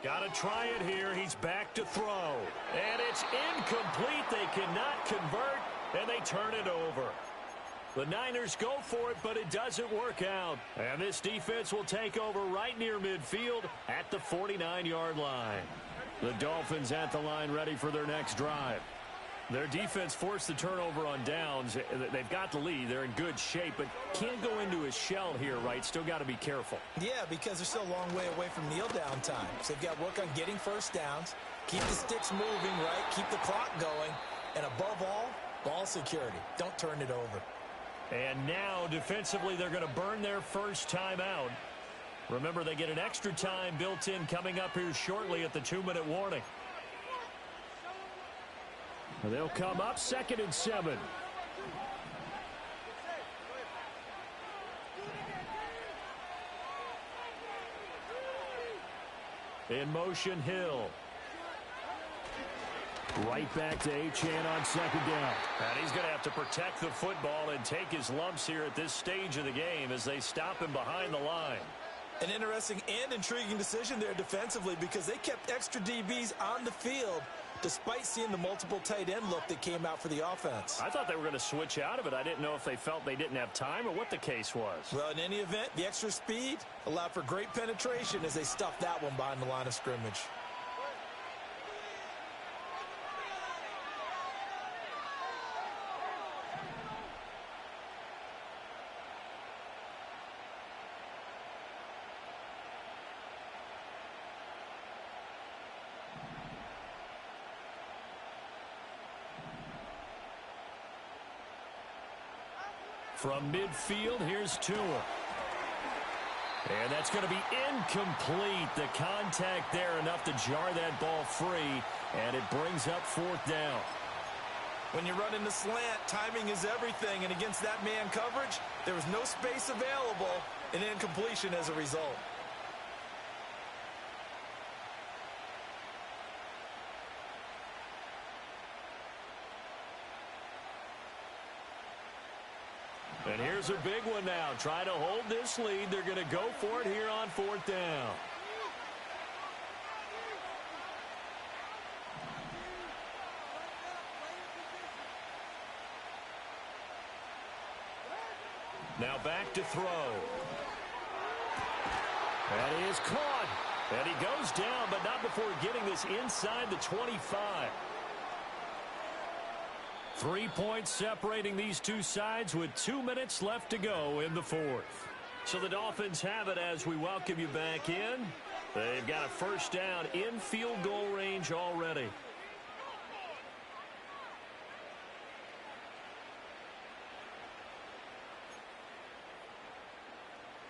Got to try it here. He's back to throw. And it's incomplete. They cannot convert, and they turn it over. The Niners go for it, but it doesn't work out. And this defense will take over right near midfield at the 49-yard line. The Dolphins at the line ready for their next drive. Their defense forced the turnover on downs. They've got the lead. They're in good shape, but can't go into a shell here, right? Still got to be careful. Yeah, because they're still a long way away from kneel down time. So they've got to work on getting first downs, keep the sticks moving, right? Keep the clock going. And above all, ball security. Don't turn it over. And now, defensively, they're going to burn their first time out. Remember, they get an extra time built in coming up here shortly at the 2-minute warning. They'll come up 2nd and 7. In motion, Hill. Right back to Achane on 2nd down. And he's going to have to protect the football and take his lumps here at this stage of the game as they stop him behind the line. An interesting and intriguing decision there defensively because they kept extra DBs on the field despite seeing the multiple tight end look that came out for the offense. I thought they were going to switch out of it. I didn't know if they felt they didn't have time or what the case was. Well, in any event, the extra speed allowed for great penetration as they stuffed that one behind the line of scrimmage. From midfield, here's Tua. And that's going to be incomplete. The contact there enough to jar that ball free, and it brings up 4th down. When you run in the slant, timing is everything, and against that man coverage, there was no space available, and incompletion as a result. And here's a big one now. Try to hold this lead. They're going to go for it here on 4th down. Now back to throw. That is caught. And he goes down, but not before getting this inside the 25. 3 points separating these two sides with 2 minutes left to go in the 4th. So the Dolphins have it as we welcome you back in. They've got a first down in field goal range already.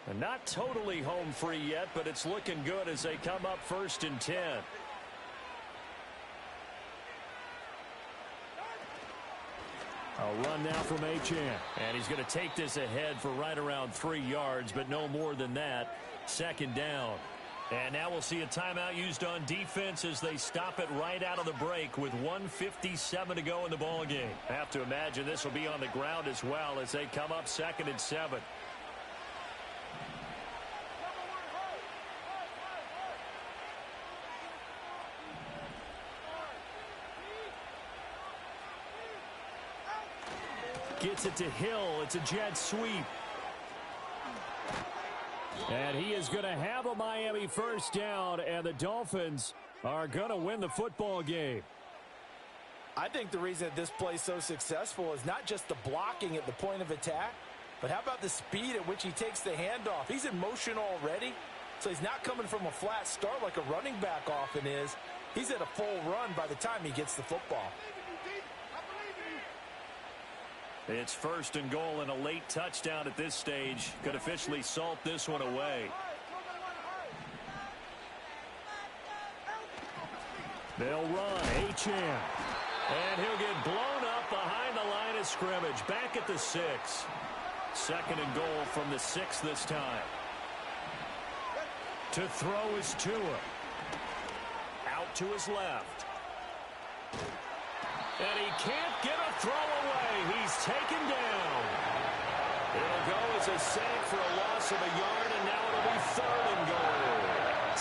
And not totally home free yet, but it's looking good as they come up 1st and 10. A run now from Achane. And he's going to take this ahead for right around 3 yards, but no more than that. 2nd down. And now we'll see a timeout used on defense as they stop it right out of the break with 1:57 to go in the ballgame. I have to imagine this will be on the ground as well as they come up 2nd and 7. Gets it to Hill. It's a jet sweep. And he is going to have a Miami first down, and the Dolphins are going to win the football game. I think the reason that this play is so successful is not just the blocking at the point of attack, but how about the speed at which he takes the handoff? He's in motion already, so he's not coming from a flat start like a running back often is. He's at a full run by the time he gets the football. It's 1st and goal and a late touchdown at this stage. Could officially salt this one away. They'll run. H.M. And he'll get blown up behind the line of scrimmage. Back at the 6. 2nd and goal from the 6 this time. To throw is Tua. Out to his left. And he can't get a throw away. He's taken down. It'll go as a sack for a loss of a yard, and now it'll be 3rd and goal.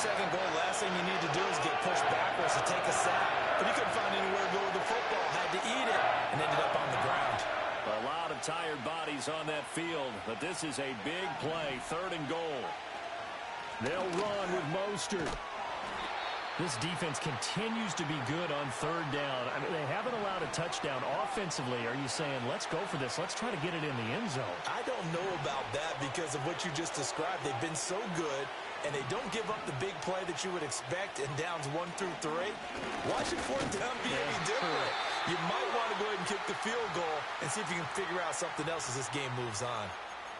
2nd goal, last thing you need to do is get pushed backwards to take a sack. But he couldn't find anywhere to go with the football. Had to eat it and ended up on the ground. A lot of tired bodies on that field, but this is a big play. 3rd and goal. They'll run with Mostert. This defense continues to be good on 3rd down. I mean, they haven't allowed a touchdown offensively. Are you saying, let's go for this? Let's try to get it in the end zone. I don't know about that because of what you just described. They've been so good, and they don't give up the big play that you would expect in downs 1 through 3. Watch it 4th down be any different. You might want to go ahead and kick the field goal and see if you can figure out something else as this game moves on.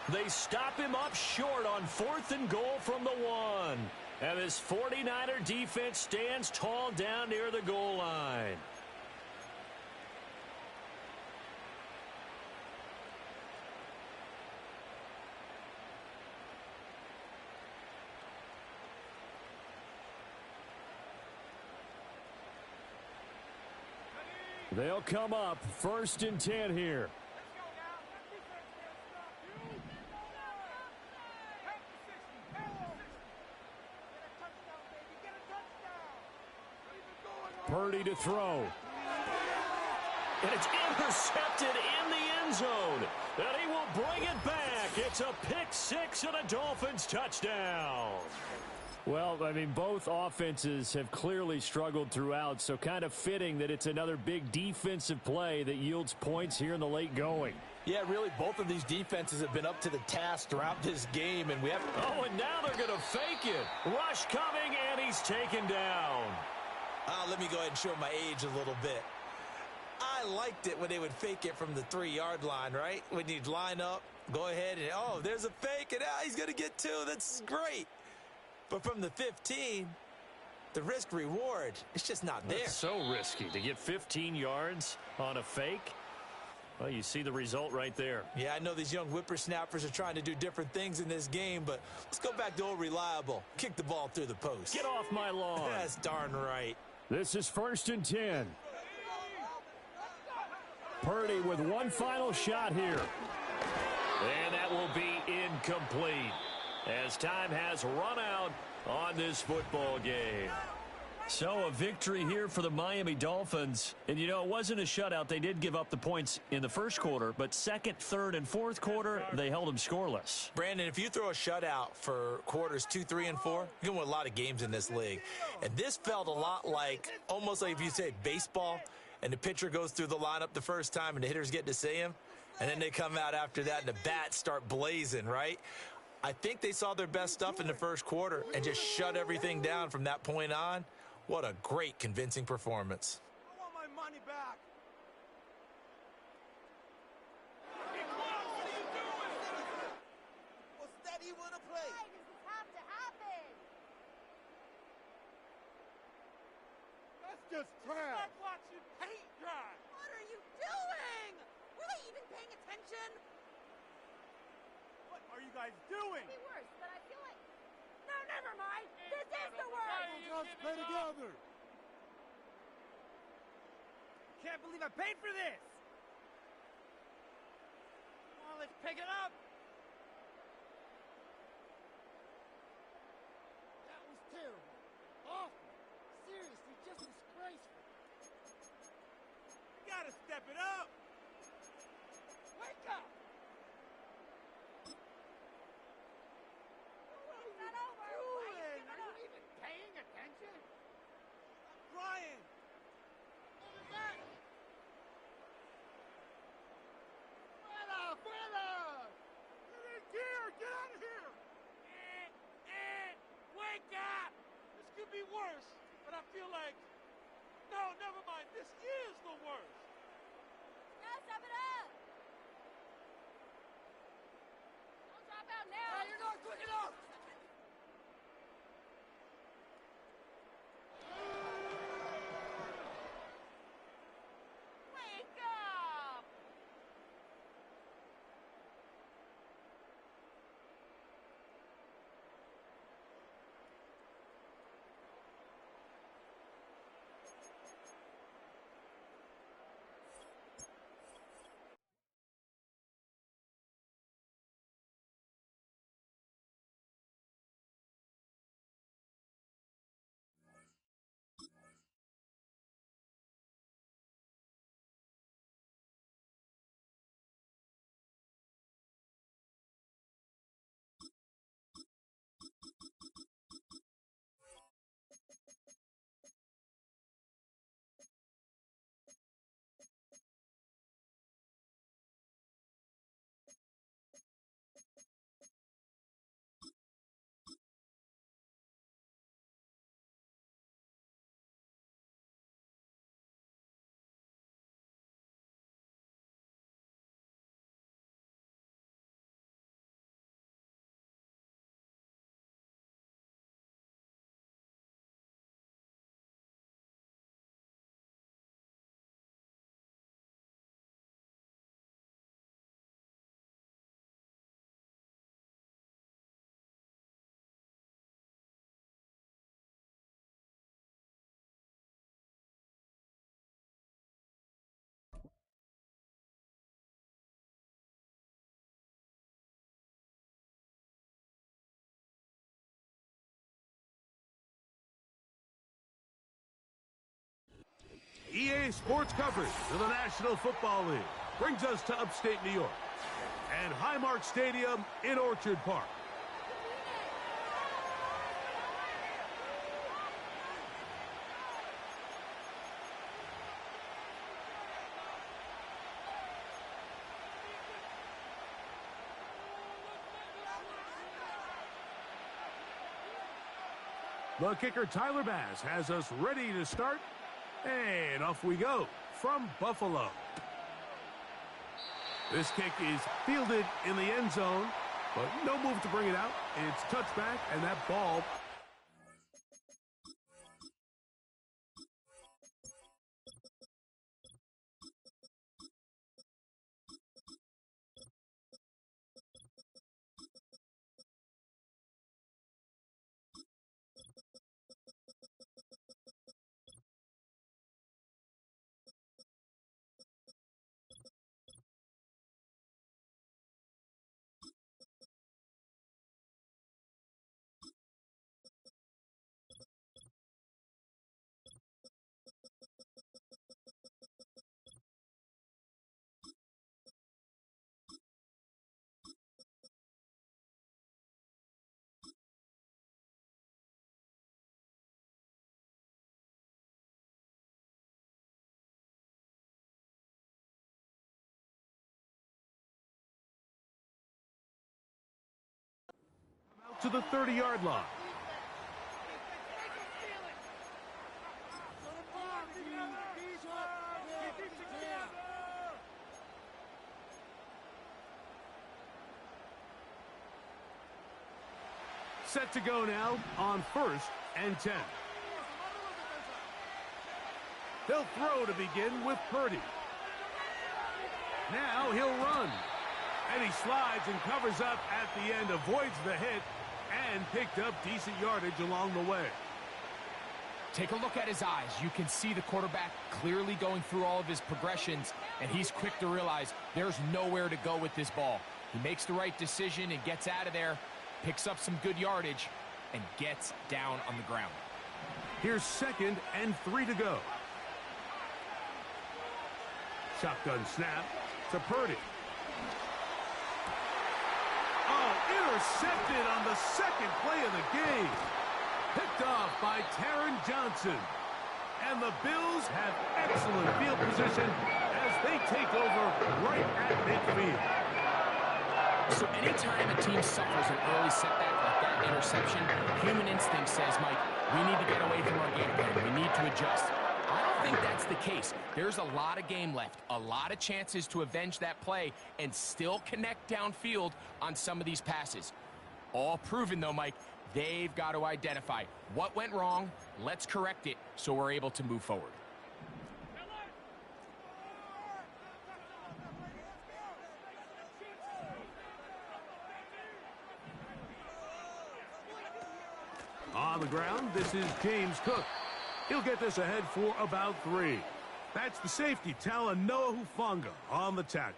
They stop him up short on 4th and goal from the 1. And this 49er defense stands tall down near the goal line. They'll come up 1st and 10 here. Purdy to throw. And it's intercepted in the end zone. And he will bring it back. It's a pick-6 and a Dolphins touchdown. Well, I mean, both offenses have clearly struggled throughout, so kind of fitting that it's another big defensive play that yields points here in the late going. Yeah, really, both of these defenses have been up to the task throughout this game, and we have... Oh, and now they're going to fake it. Rush coming, and he's taken down. Let me go ahead and show my age a little bit. I liked it when they would fake it from the 3-yard line, right? When you'd line up, go ahead and, oh, there's a fake, and he's going to get 2. That's great. But from the 15, the risk-reward, it's just not there. It's so risky to get 15 yards on a fake. Well, you see the result right there. Yeah, I know these young whippersnappers are trying to do different things in this game, but let's go back to old reliable. Kick the ball through the post. Get off my lawn. That's darn right. This is 1st and 10. Purdy with one final shot here. And that will be incomplete as time has run out on this football game. So a victory here for the Miami Dolphins. And, you know, it wasn't a shutout. They did give up the points in the first quarter, but 2nd, 3rd, and 4th quarter, they held them scoreless. Brandon, if you throw a shutout for quarters 2, 3, and 4, you're going to win a lot of games in this league. And this felt a lot like, almost like if you say baseball, and the pitcher goes through the lineup the first time and the hitters get to see him, and then they come out after that and the bats start blazing, right? I think they saw their best stuff in the first quarter and just shut everything down from that point on. What a great, convincing performance. I want my money back. What's that you want to play? Why does this have to happen? That's just trash. Stop watching paint dry. What are you doing? Were they even paying attention? What are you guys doing? It'd be worse, but I feel like... No, never mind. This is the worst. Let's play together. Can't believe I paid for this. Come on, let's pick it up. That was terrible. Awful. Seriously, just disgraceful. You gotta step it up. Wake up. It's not over. Why are you giving Are up? you even paying attention? Brian! Over back! Fuera! Fuera! Get in gear! Get out of here! Wake up! This could be worse, but I feel like No, never mind. This is the worst. Now step it up. Don't drop out now. Hey, you're not quick enough. Wake up. EA Sports coverage of the National Football League brings us to upstate New York and Highmark Stadium in Orchard Park. The kicker Tyler Bass has us ready to start. And off we go from Buffalo. This kick is fielded in the end zone, but no move to bring it out. It's touchback, and that ball. To the 30-yard line. Set to go now on 1st and 10. He'll throw to begin with Purdy. Now he'll run. And he slides and covers up at the end, avoids the hit, and picked up decent yardage along the way. Take a look at his eyes. You can see the quarterback clearly going through all of his progressions, and he's quick to realize there's nowhere to go with this ball. He makes the right decision and gets out of there, picks up some good yardage, and gets down on the ground. Here's 2nd and 3 to go. Shotgun snap to Purdy. Intercepted on the 2nd play of the game. Picked off by Taron Johnson. And the Bills have excellent field position as they take over right at midfield. So anytime a team suffers an early setback like that interception, human instinct says, Mike, we need to get away from our game plan. We need to adjust. I don't think that's the case. There's a lot of game left, a lot of chances to avenge that play and still connect downfield on some of these passes. All proven, though, Mike, they've got to identify what went wrong, let's correct it so we're able to move forward. On the ground, this is James Cook. He'll get this ahead for about 3. That's the safety, Talanoa Hufanga, on the tackle.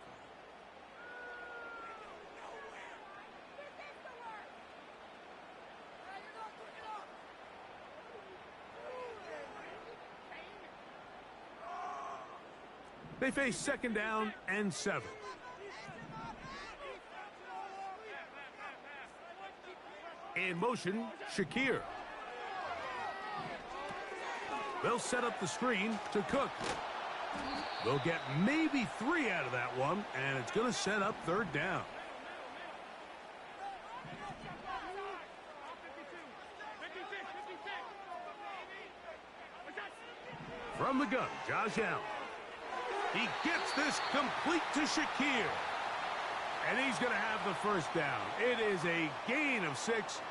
They face 2nd down and 7. In motion, Shakir. They'll set up the screen to Cook. They'll get maybe 3 out of that one, and it's going to set up 3rd down. From the gun, Josh Allen. He gets this complete to Shakir. And he's going to have the 1st down. It is a gain of 6.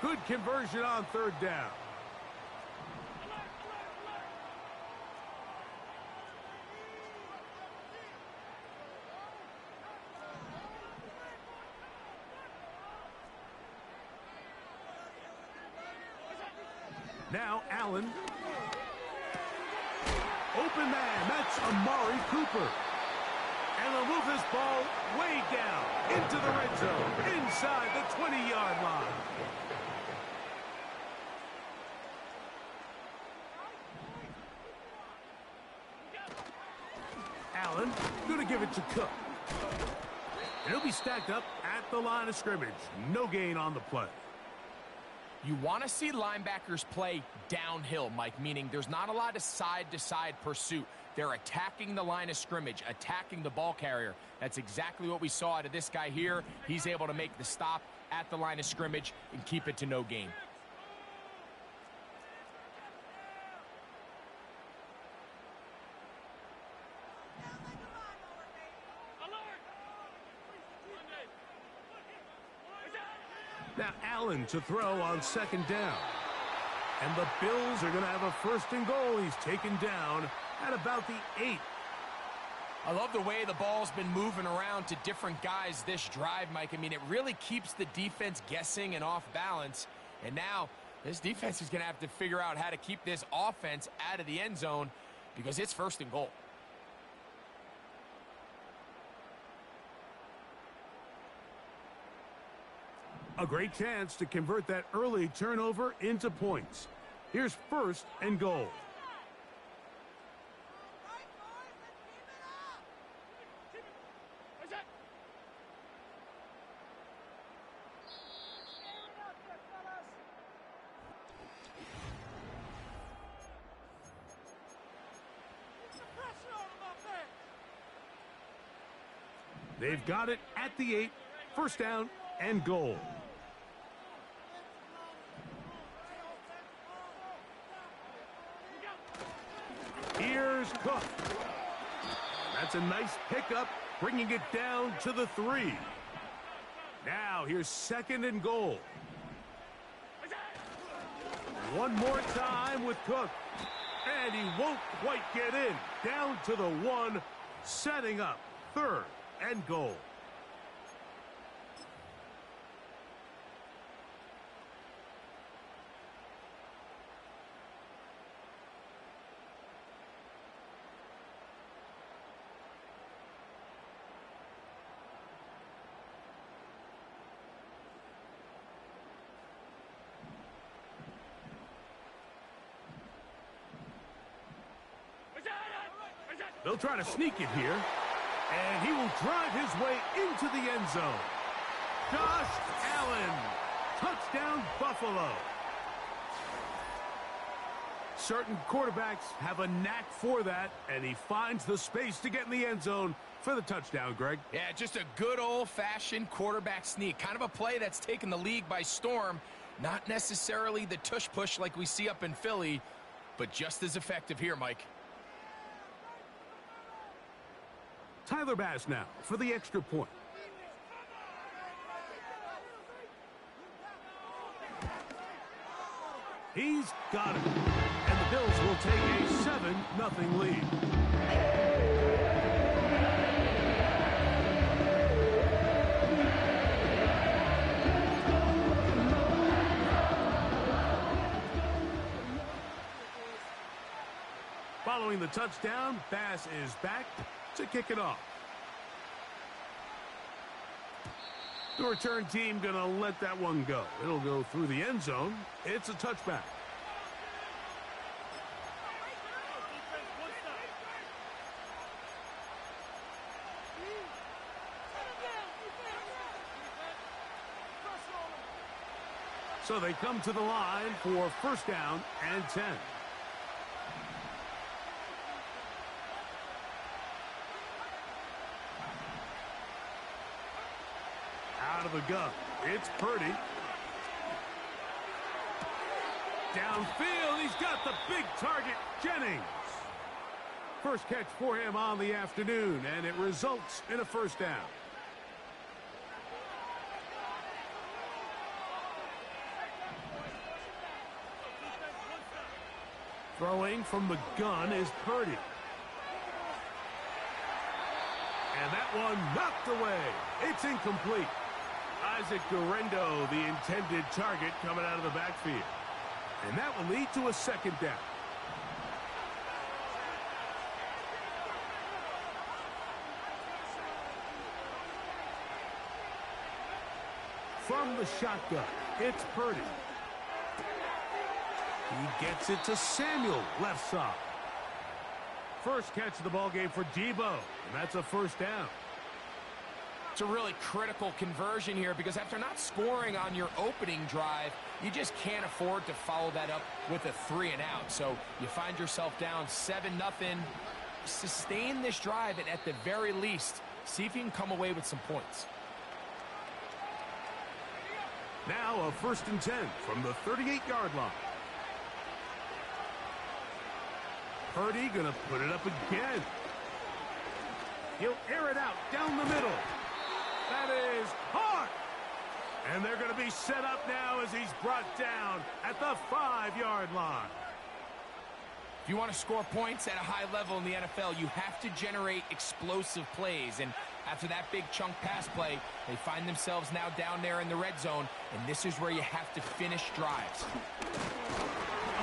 Good conversion on 3rd down. Now Allen. Open man, that's Amari Cooper. And they'll move this ball way down into the red zone, inside the 20-yard line. Allen going to give it to Cook. And he'll be stacked up at the line of scrimmage. No gain on the play. You want to see linebackers play downhill, Mike, meaning there's not a lot of side-to-side pursuit. They're attacking the line of scrimmage, attacking the ball carrier. That's exactly what we saw out of this guy here. He's able to make the stop at the line of scrimmage and keep it to no gain. Now Allen to throw on 2nd down. And the Bills are going to have a 1st and goal. He's taken down at about the 8. I love the way the ball's been moving around to different guys this drive, Mike. I mean, it really keeps the defense guessing and off balance. And now this defense is going to have to figure out how to keep this offense out of the end zone because it's 1st and goal. A great chance to convert that early turnover into points. Here's 1st and goal. They've got it at the 8, 1st down and goal. Here's Cook. That's a nice pickup, bringing it down to the 3. Now here's 2nd and goal. One more time with Cook. And he won't quite get in. Down to the 1, setting up 3rd and goal. They'll try to sneak it here, and he will drive his way into the end zone. Josh Allen, touchdown Buffalo. Certain quarterbacks have a knack for that, and he finds the space to get in the end zone for the touchdown, Greg. Yeah, just a good old-fashioned quarterback sneak. Kind of a play that's taken the league by storm. Not necessarily the tush-push like we see up in Philly, but just as effective here, Mike. Tyler Bass now for the extra point. He's got it. And the Bills will take a 7-0 lead. Following the touchdown, Bass is back to kick it off. The return team going to let that one go. It'll go through the end zone. It's a touchback. So they come to the line for first down and 10. Out of the gun, it's Purdy. Downfield, he's got the big target, Jennings. First catch for him on the afternoon, and it results in a first down. Throwing from the gun is Purdy. And that one knocked away. It's incomplete. Isaac Guerrero, the intended target, coming out of the backfield. And that will lead to a second down. From the shotgun, it's Purdy. He gets it to Samuel, left side. First catch of the ball game for Debo, and that's a first down. It's a really critical conversion here because after not scoring on your opening drive, you just can't afford to follow that up with a 3-and-out. So you find yourself down 7-0. Sustain this drive and at the very least, see if you can come away with some points. Now a 1st and 10 from the 38-yard line. Purdy going to put it up again. He'll air it out down the middle. That is caught. And they're going to be set up now as he's brought down at the 5-yard line. If you want to score points at a high level in the NFL, you have to generate explosive plays. And after that big chunk pass play, they find themselves now down there in the red zone. And this is where you have to finish drives.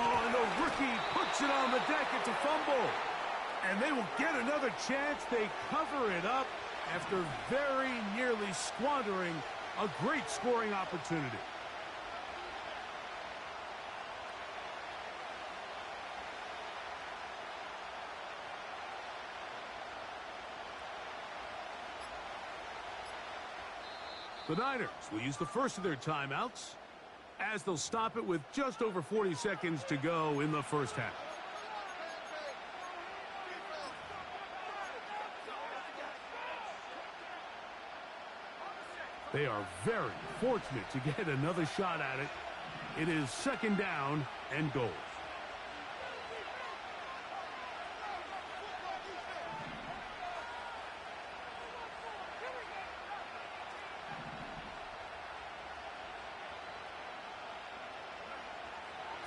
Oh, and the rookie puts it on the deck. It's a fumble. And they will get another chance. They cover it up after very nearly squandering a great scoring opportunity. The Niners will use the first of their timeouts as they'll stop it with just over 40 seconds to go in the first half. They are very fortunate to get another shot at it. It is 2nd down and goal.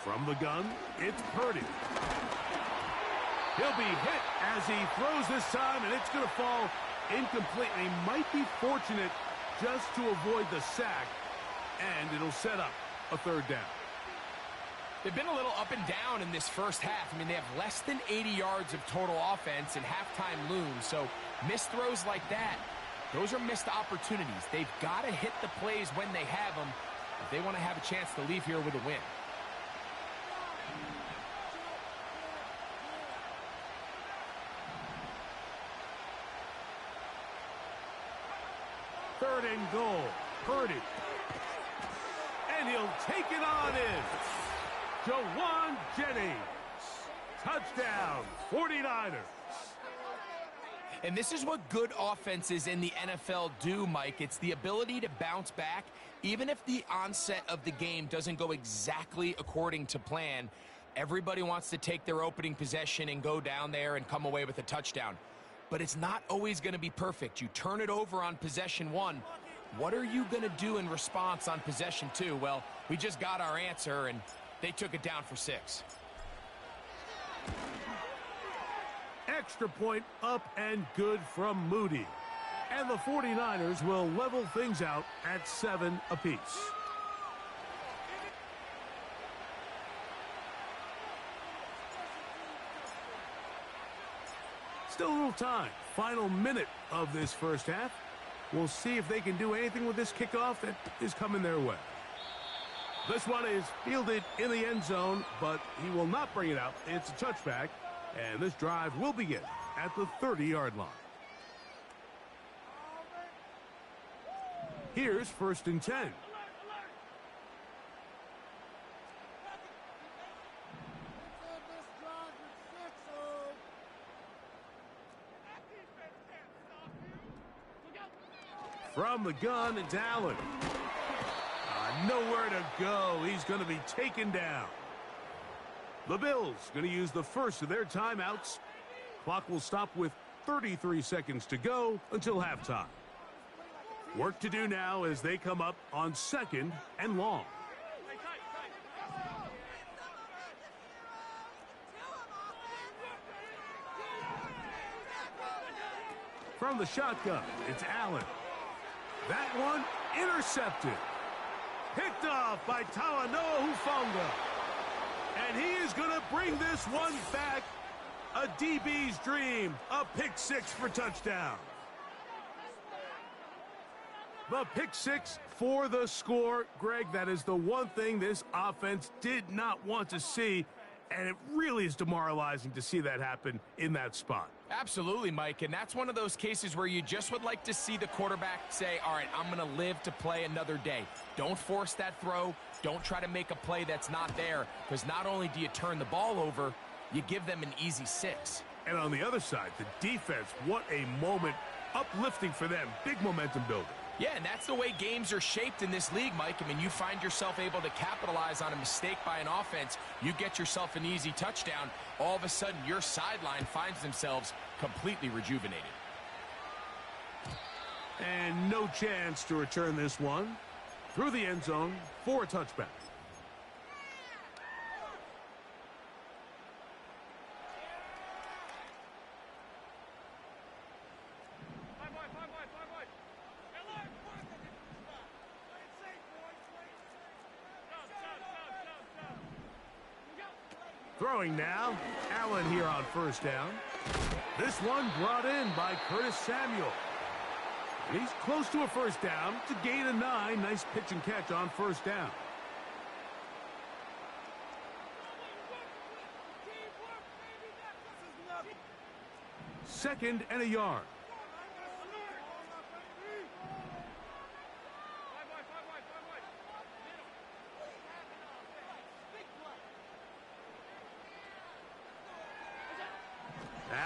From the gun, it's Purdy. He'll be hit as he throws this time, and it's going to fall incompletely. Might be fortunate just to avoid the sack, and it'll set up a 3rd down. They've been a little up and down in this first half. I mean, they have less than 80 yards of total offense and halftime looms, so missed throws like that, those are missed opportunities. They've got to hit the plays when they have them if they want to have a chance to leave here with a win. Third and goal, Purdy. And he'll take it on in. Jawan Jennings. Touchdown, 49ers. And this is what good offenses in the NFL do, Mike. It's the ability to bounce back, even if the onset of the game doesn't go exactly according to plan. Everybody wants to take their opening possession and go down there and come away with a touchdown. but it's not always going to be perfect. You turn it over on possession 1. What are you going to do in response on possession 2? Well, we just got our answer, and they took it down for 6. Extra point up and good from Moody. And the 49ers will level things out at 7 apiece. Still a little time. Final minute of this first half. We'll see if they can do anything with this kickoff that is coming their way. This one is fielded in the end zone, but he will not bring it out. It's a touchback, and this drive will begin at the 30-yard line. Here's 1st and 10. From the gun, it's Allen. Nowhere to go. He's going to be taken down. The Bills going to use the first of their timeouts. Clock will stop with 33 seconds to go until halftime. Work to do now as they come up on 2nd and long. From the shotgun, it's Allen. That one intercepted. Picked off by Talanoa Hufanga. And he is going to bring this one back. A DB's dream. A pick 6 for touchdown. The pick 6 for the score. Greg, that is the one thing this offense did not want to see. And it really is demoralizing to see that happen in that spot. Absolutely, Mike, and that's one of those cases where you just would like to see the quarterback say, all right, I'm going to live to play another day. Don't force that throw. Don't try to make a play that's not there, because not only do you turn the ball over, you give them an easy 6. And on the other side, the defense, what a moment, uplifting for them, big momentum builder. Yeah, and that's the way games are shaped in this league, Mike. I mean, you find yourself able to capitalize on a mistake by an offense. You get yourself an easy touchdown. All of a sudden, your sideline finds themselves completely rejuvenated. And no chance to return this one through the end zone for a touchback. Throwing now, Allen here on 1st down. This one brought in by Curtis Samuel. And he's close to a 1st down to gain a 9. Nice pitch and catch on 1st down. 2nd and a yard.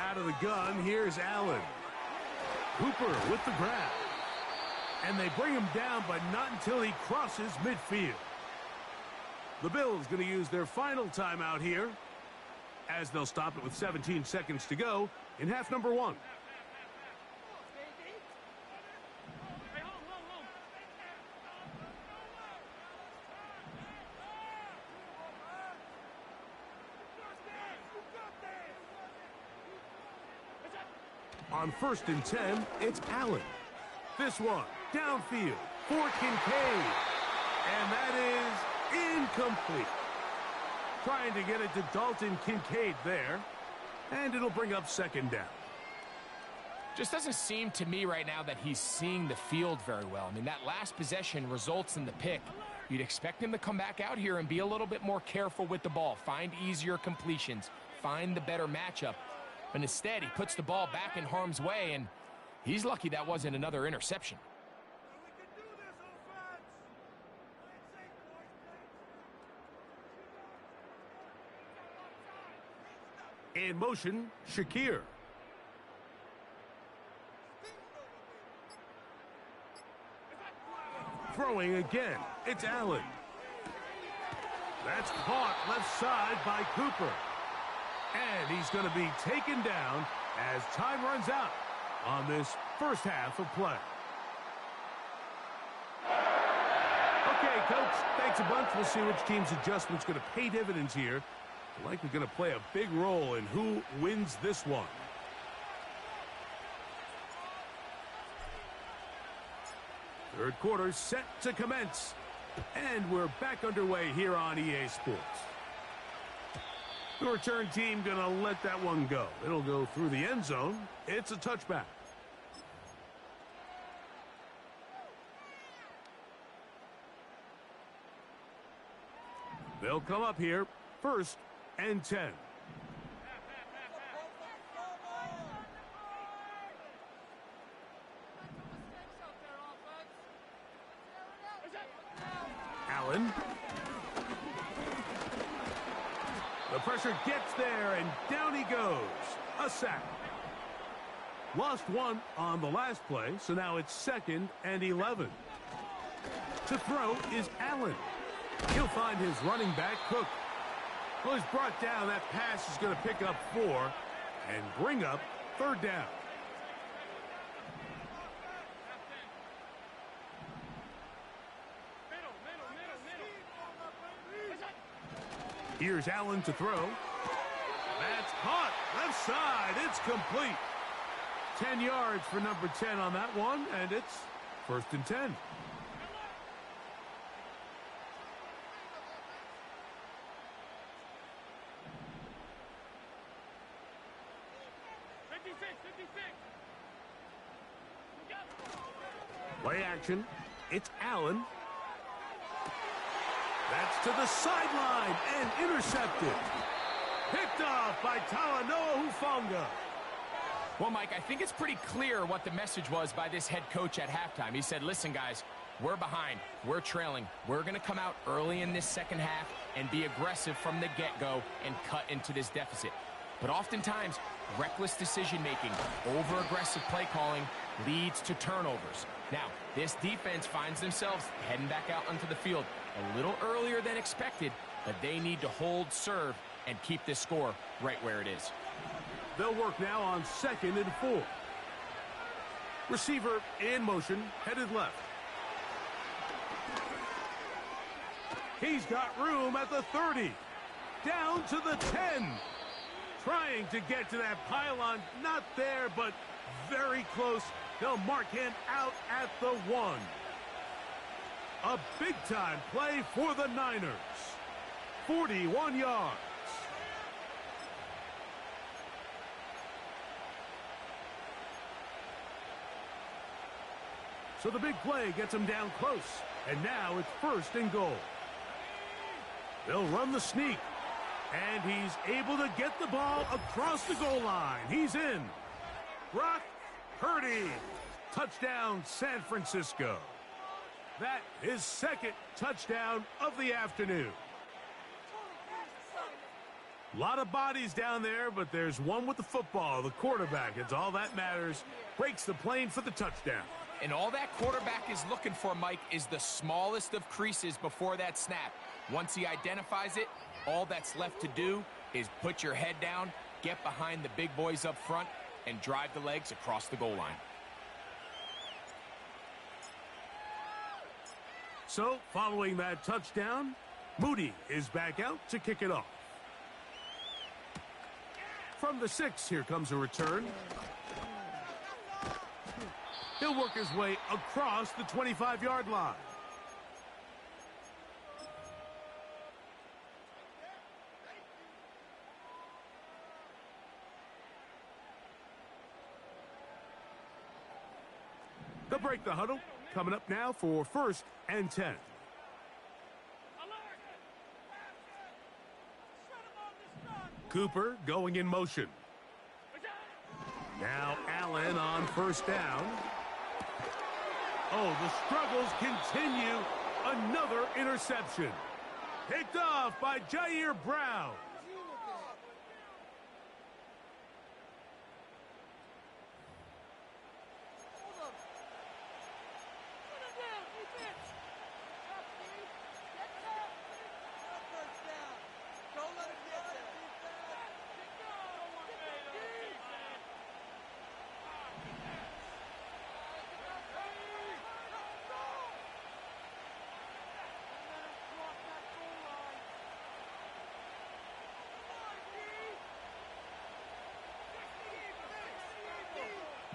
Out of the gun, here's Allen. Cooper with the grab. And they bring him down, but not until he crosses midfield. The Bills going to use their final timeout here, as they'll stop it with 17 seconds to go in half number 1. On 1st and 10, it's Allen. This one, downfield for Kincaid. And that is incomplete. Trying to get it to Dalton Kincaid there. And it'll bring up 2nd down. Just doesn't seem to me right now that he's seeing the field very well. I mean, that last possession results in the pick. You'd expect him to come back out here and be a little bit more careful with the ball. Find easier completions. Find the better matchup. But instead, he puts the ball back in harm's way, and he's lucky that wasn't another interception. In motion, Shakir. Throwing again, it's Allen. That's caught left side by Cooper. And he's going to be taken down as time runs out on this first half of play. Okay, Coach, thanks a bunch. We'll see which team's adjustment's going to pay dividends here. Likely going to play a big role in who wins this one. Third quarter set to commence. And we're back underway here on EA Sports. The return team going to let that one go. It'll go through the end zone. It's a touchback. They'll come up here, 1st and 10. Allen. The pressure gets there, and down he goes. A sack. Lost one on the last play, so now it's 2nd and 11. To throw is Allen. He'll find his running back, Cook. Well, he's brought down. That pass is going to pick up 4 and bring up 3rd down. Here's Allen to throw. That's caught. Left side. It's complete. 10 yards for number 10 on that one, and it's 1st and 10. Play action. It's Allen. That's to the sideline and intercepted. Picked off by Talanoa Hufanga. Well, Mike, I think it's pretty clear what the message was by this head coach at halftime. He said, listen, guys, we're behind. We're trailing. We're going to come out early in this second half and be aggressive from the get-go and cut into this deficit. But oftentimes, reckless decision-making, over-aggressive play calling leads to turnovers. Now, this defense finds themselves heading back out onto the field a little earlier than expected, but they need to hold serve and keep this score right where it is. They'll work now on 2nd and 4. Receiver in motion, headed left. He's got room at the 30. Down to the 10. Trying to get to that pylon. Not there, but very close. They'll mark him out at the 1. A big-time play for the Niners. 41 yards. So the big play gets him down close. And now it's 1st and goal. They'll run the sneak. And he's able to get the ball across the goal line. He's in. Brock Purdy. Touchdown, San Francisco. That is 2nd touchdown of the afternoon. A lot of bodies down there, but there's one with the football, the quarterback. It's all that matters. Breaks the plane for the touchdown. And all that quarterback is looking for, Mike, is the smallest of creases before that snap. Once he identifies it, all that's left to do is put your head down, get behind the big boys up front, and drive the legs across the goal line. So, following that touchdown, Moody is back out to kick it off. From the 6, here comes a return. He'll work his way across the 25-yard line. They'll break the huddle. Coming up now for 1st and 10. Cooper going in motion. Now Allen on 1st down. Oh, the struggles continue. Another interception. Picked off by Jair Brown.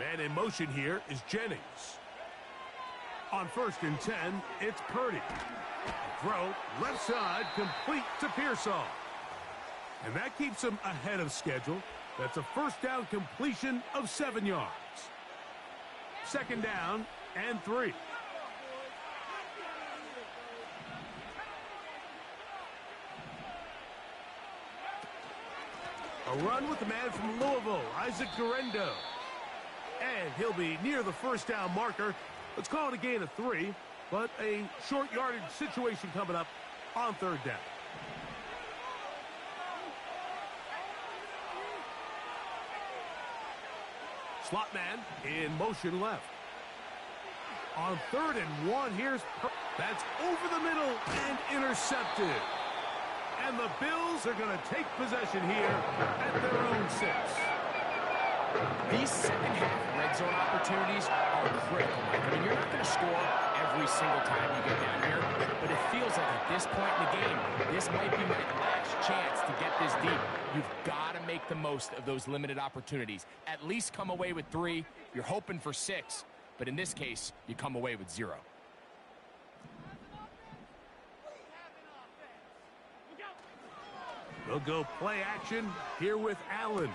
Man in motion here is Jennings. On 1st and 10, it's Purdy. Throw, left side, complete to Pearsall. And that keeps him ahead of schedule. That's a first down completion of 7 yards. 2nd down and 3. A run with the man from Louisville, Isaac Guerrero. And he'll be near the first down marker. Let's call it a gain of 3, but a short yardage situation coming up on 3rd down. Slot man in motion left. On 3rd and 1, that's over the middle and intercepted. And the Bills are going to take possession here at their own 6. These second-half red zone opportunities are critical, Mike. I mean, you're not going to score every single time you get down here, but it feels like at this point in the game, this might be my last chance to get this deep. You've got to make the most of those limited opportunities. At least come away with 3. You're hoping for 6, but in this case, you come away with 0. They'll go play action here with Allen.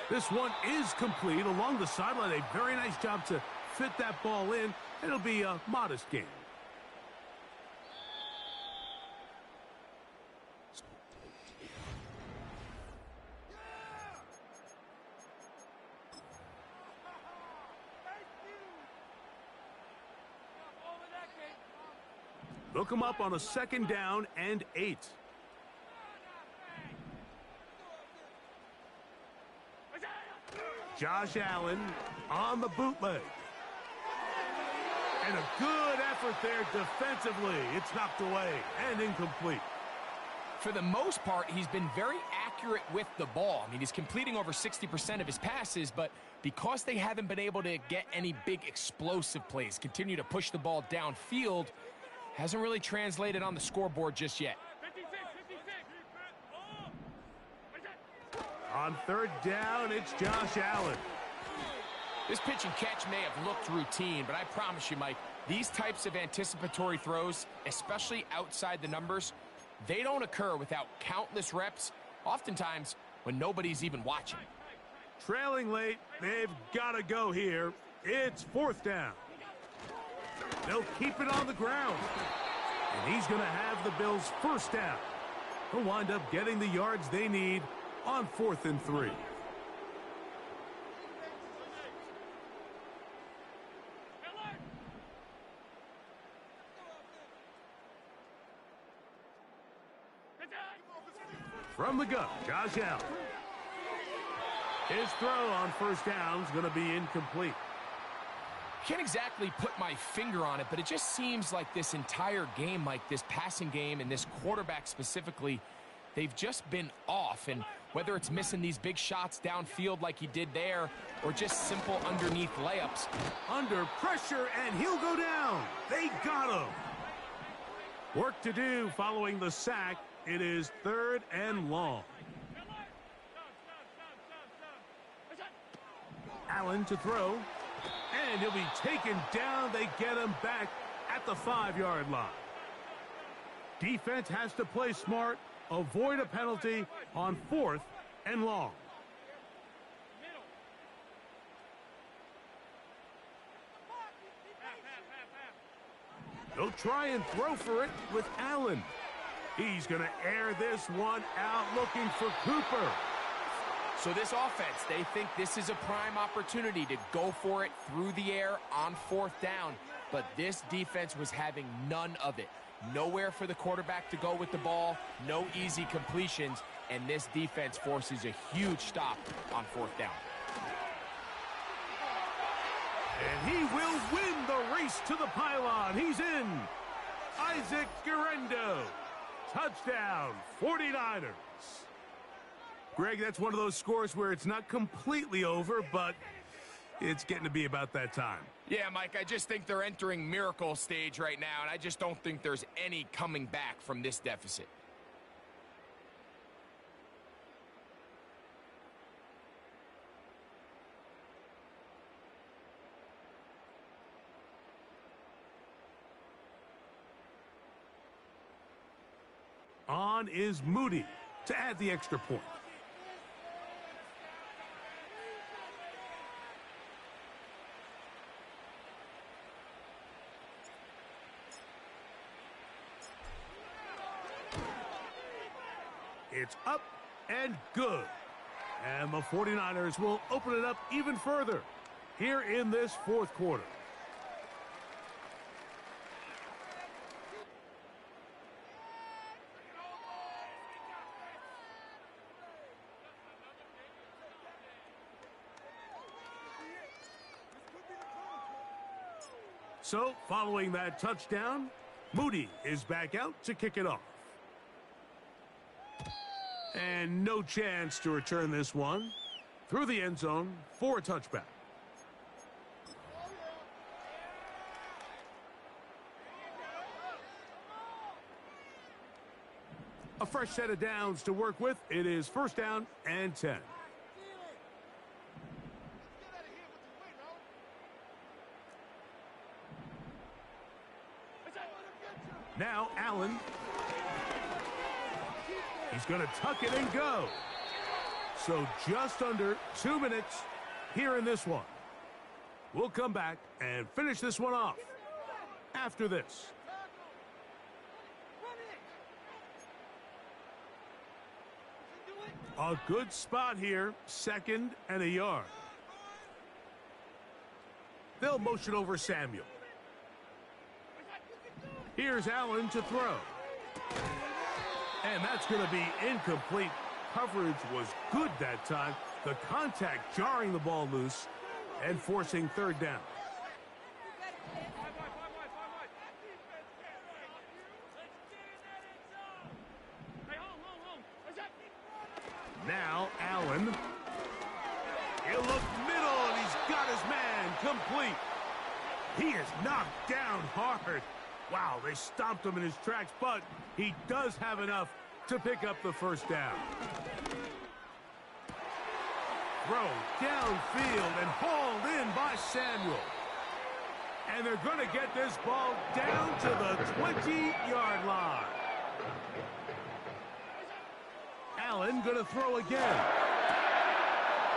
This one is complete along the sideline. A very nice job to fit that ball in. It'll be a modest gain. They'll come up on a 2nd down and 8. Josh Allen on the bootleg. And a good effort there defensively. It's knocked away and incomplete. For the most part, he's been very accurate with the ball. I mean, he's completing over 60% of his passes, but because they haven't been able to get any big explosive plays, continue to push the ball downfield, hasn't really translated on the scoreboard just yet. On 3rd down, it's Josh Allen. This pitch and catch may have looked routine, but I promise you, Mike, these types of anticipatory throws, especially outside the numbers, they don't occur without countless reps, oftentimes when nobody's even watching. Trailing late, they've got to go here. It's 4th down. They'll keep it on the ground. And he's going to have the Bills' first down. He'll wind up getting the yards they need on 4th and 3. From the gun, Josh Allen. His throw on 1st down is going to be incomplete. Can't exactly put my finger on it, but it just seems like this entire game, like this passing game and this quarterback specifically, they've just been off. And whether it's missing these big shots downfield like he did there or just simple underneath layups. Under pressure, and he'll go down. They got him. Work to do following the sack. It is 3rd and long. Allen to throw. And he'll be taken down. They get him back at the 5-yard line. Defense has to play smart, avoid a penalty on 4th and long. They'll try and throw for it with Allen. He's going to air this one out looking for Cooper. So this offense, they think this is a prime opportunity to go for it through the air on 4th down. But this defense was having none of it. Nowhere for the quarterback to go with the ball, no easy completions, and this defense forces a huge stop on 4th down. And he will win the race to the pylon. He's in. Isaac Guerrero. Touchdown, 49ers. Greg, that's one of those scores where it's not completely over, but it's getting to be about that time. Yeah, Mike, I just think they're entering miracle stage right now, and I just don't think there's any coming back from this deficit. On is Moody to add the extra point. It's up and good. And the 49ers will open it up even further here in this fourth quarter. So, following that touchdown, Moody is back out to kick it off. And no chance to return this one through the end zone for a touchback. A fresh set of downs to work with. It is first down and 10. Now Allen. He's going to tuck it and go. So just under 2 minutes here in this one. We'll come back and finish this one off after this. A good spot here, 2nd and a yard. They'll motion over Samuel. Here's Allen to throw. And that's going to be incomplete. Coverage was good that time. The contact jarring the ball loose and forcing third down. Now Allen. He'll look middle, and he's got his man complete. He is knocked down hard. Wow, they stomped him in his tracks, but he does have enough to pick up the first down. Throw downfield and hauled in by Samuel. And they're going to get this ball down to the 20-yard line. Allen going to throw again.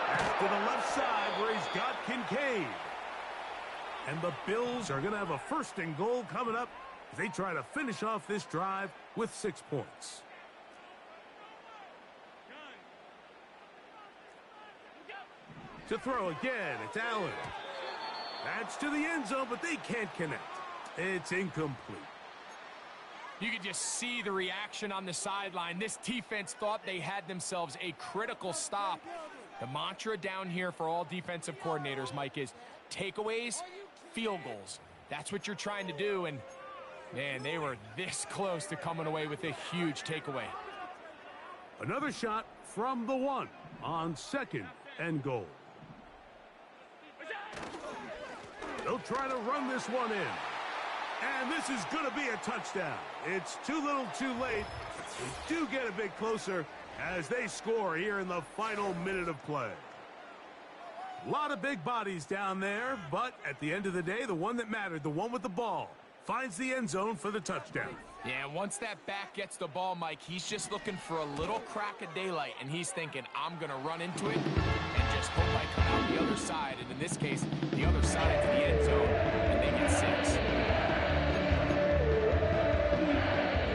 Back to the left side where he's got Kincaid. And the Bills are going to have a 1st and goal coming up as they try to finish off this drive with 6 points. To throw again, it's Allen. That's to the end zone, but they can't connect. It's incomplete. You could just see the reaction on the sideline. This defense thought they had themselves a critical stop. The mantra down here for all defensive coordinators, Mike, is takeaways, field goals. That's what you're trying to do, and, man, they were this close to coming away with a huge takeaway. Another shot from the 1 on 2nd and goal. They'll try to run this one in. And this is going to be a touchdown. It's too little too late. They do get a bit closer as they score here in the final minute of play. A lot of big bodies down there, but at the end of the day, the one that mattered, the one with the ball, finds the end zone for the touchdown. Yeah, once that back gets the ball, Mike, he's just looking for a little crack of daylight, and he's thinking, I'm going to run into it and just hope I come out the other side, and in this case, the other side to the end zone, and they get 6.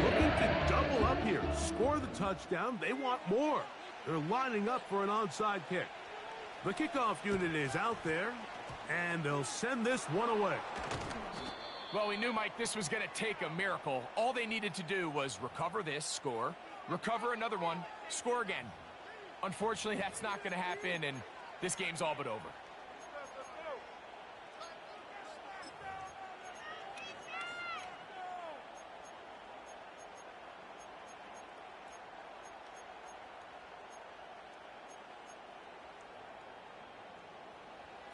Looking to double up here, score the touchdown. They want more. They're lining up for an onside kick. The kickoff unit is out there, and they'll send this one away. Well, we knew, Mike, this was going to take a miracle. All they needed to do was recover this, score, recover another one, score again. Unfortunately, that's not going to happen, and this game's all but over.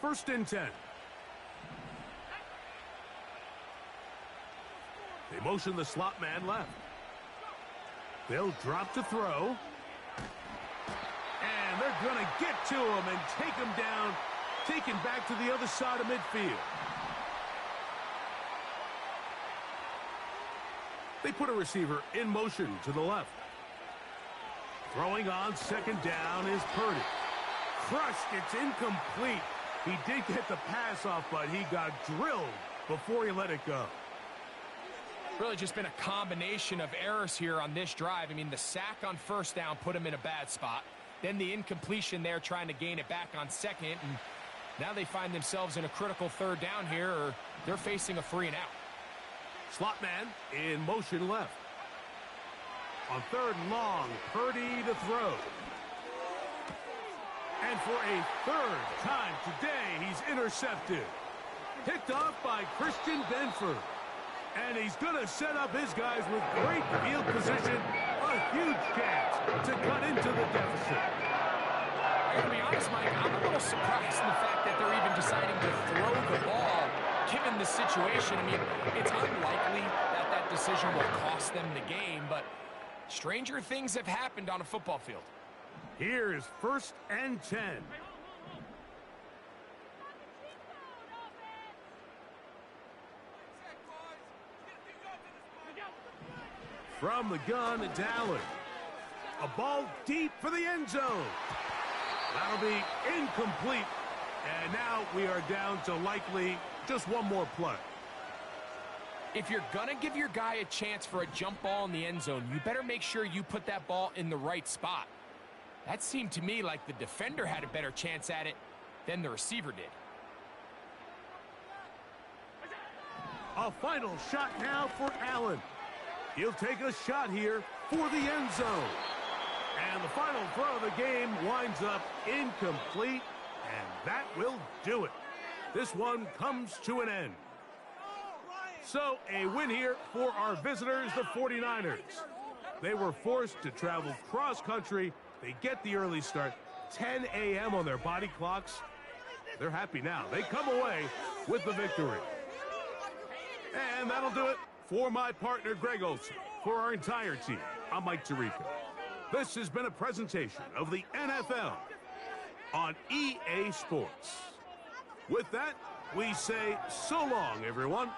First and 10. They motion the slot man left. They'll drop to throw. And they're going to get to him and take him down, taken back to the other side of midfield. They put a receiver in motion to the left. Throwing on second down is Purdy. Crushed, it's incomplete. He did get the pass off, but he got drilled before he let it go. Really just been a combination of errors here on this drive. I mean, the sack on first down put him in a bad spot. Then the incompletion there trying to gain it back on second. And now they find themselves in a critical third down here, or they're facing a 3 and out. Slot man in motion left. On third and long, Purdy to throw. And for a third time today, he's intercepted. Picked off by Christian Benford. And he's going to set up his guys with great field position. A huge chance to cut into the deficit. I gotta be honest, Mike, I'm a little surprised in the fact that they're even deciding to throw the ball, given the situation. I mean, it's unlikely that that decision will cost them the game, but stranger things have happened on a football field. Here's 1st and 10. From the gun, it's Allen. A ball deep for the end zone. That'll be incomplete. And now we are down to likely just one more play. If you're going to give your guy a chance for a jump ball in the end zone, you better make sure you put that ball in the right spot. That seemed to me like the defender had a better chance at it than the receiver did. A final shot now for Allen. He'll take a shot here for the end zone. And the final throw of the game winds up incomplete, and that will do it. This one comes to an end. So a win here for our visitors, the 49ers. They were forced to travel cross-country. They get the early start, 10 a.m. on their body clocks. They're happy now. They come away with the victory. And that'll do it for my partner, Greg Olson. For our entire team, I'm Mike Tirico. This has been a presentation of the NFL on EA Sports. With that, we say so long, everyone.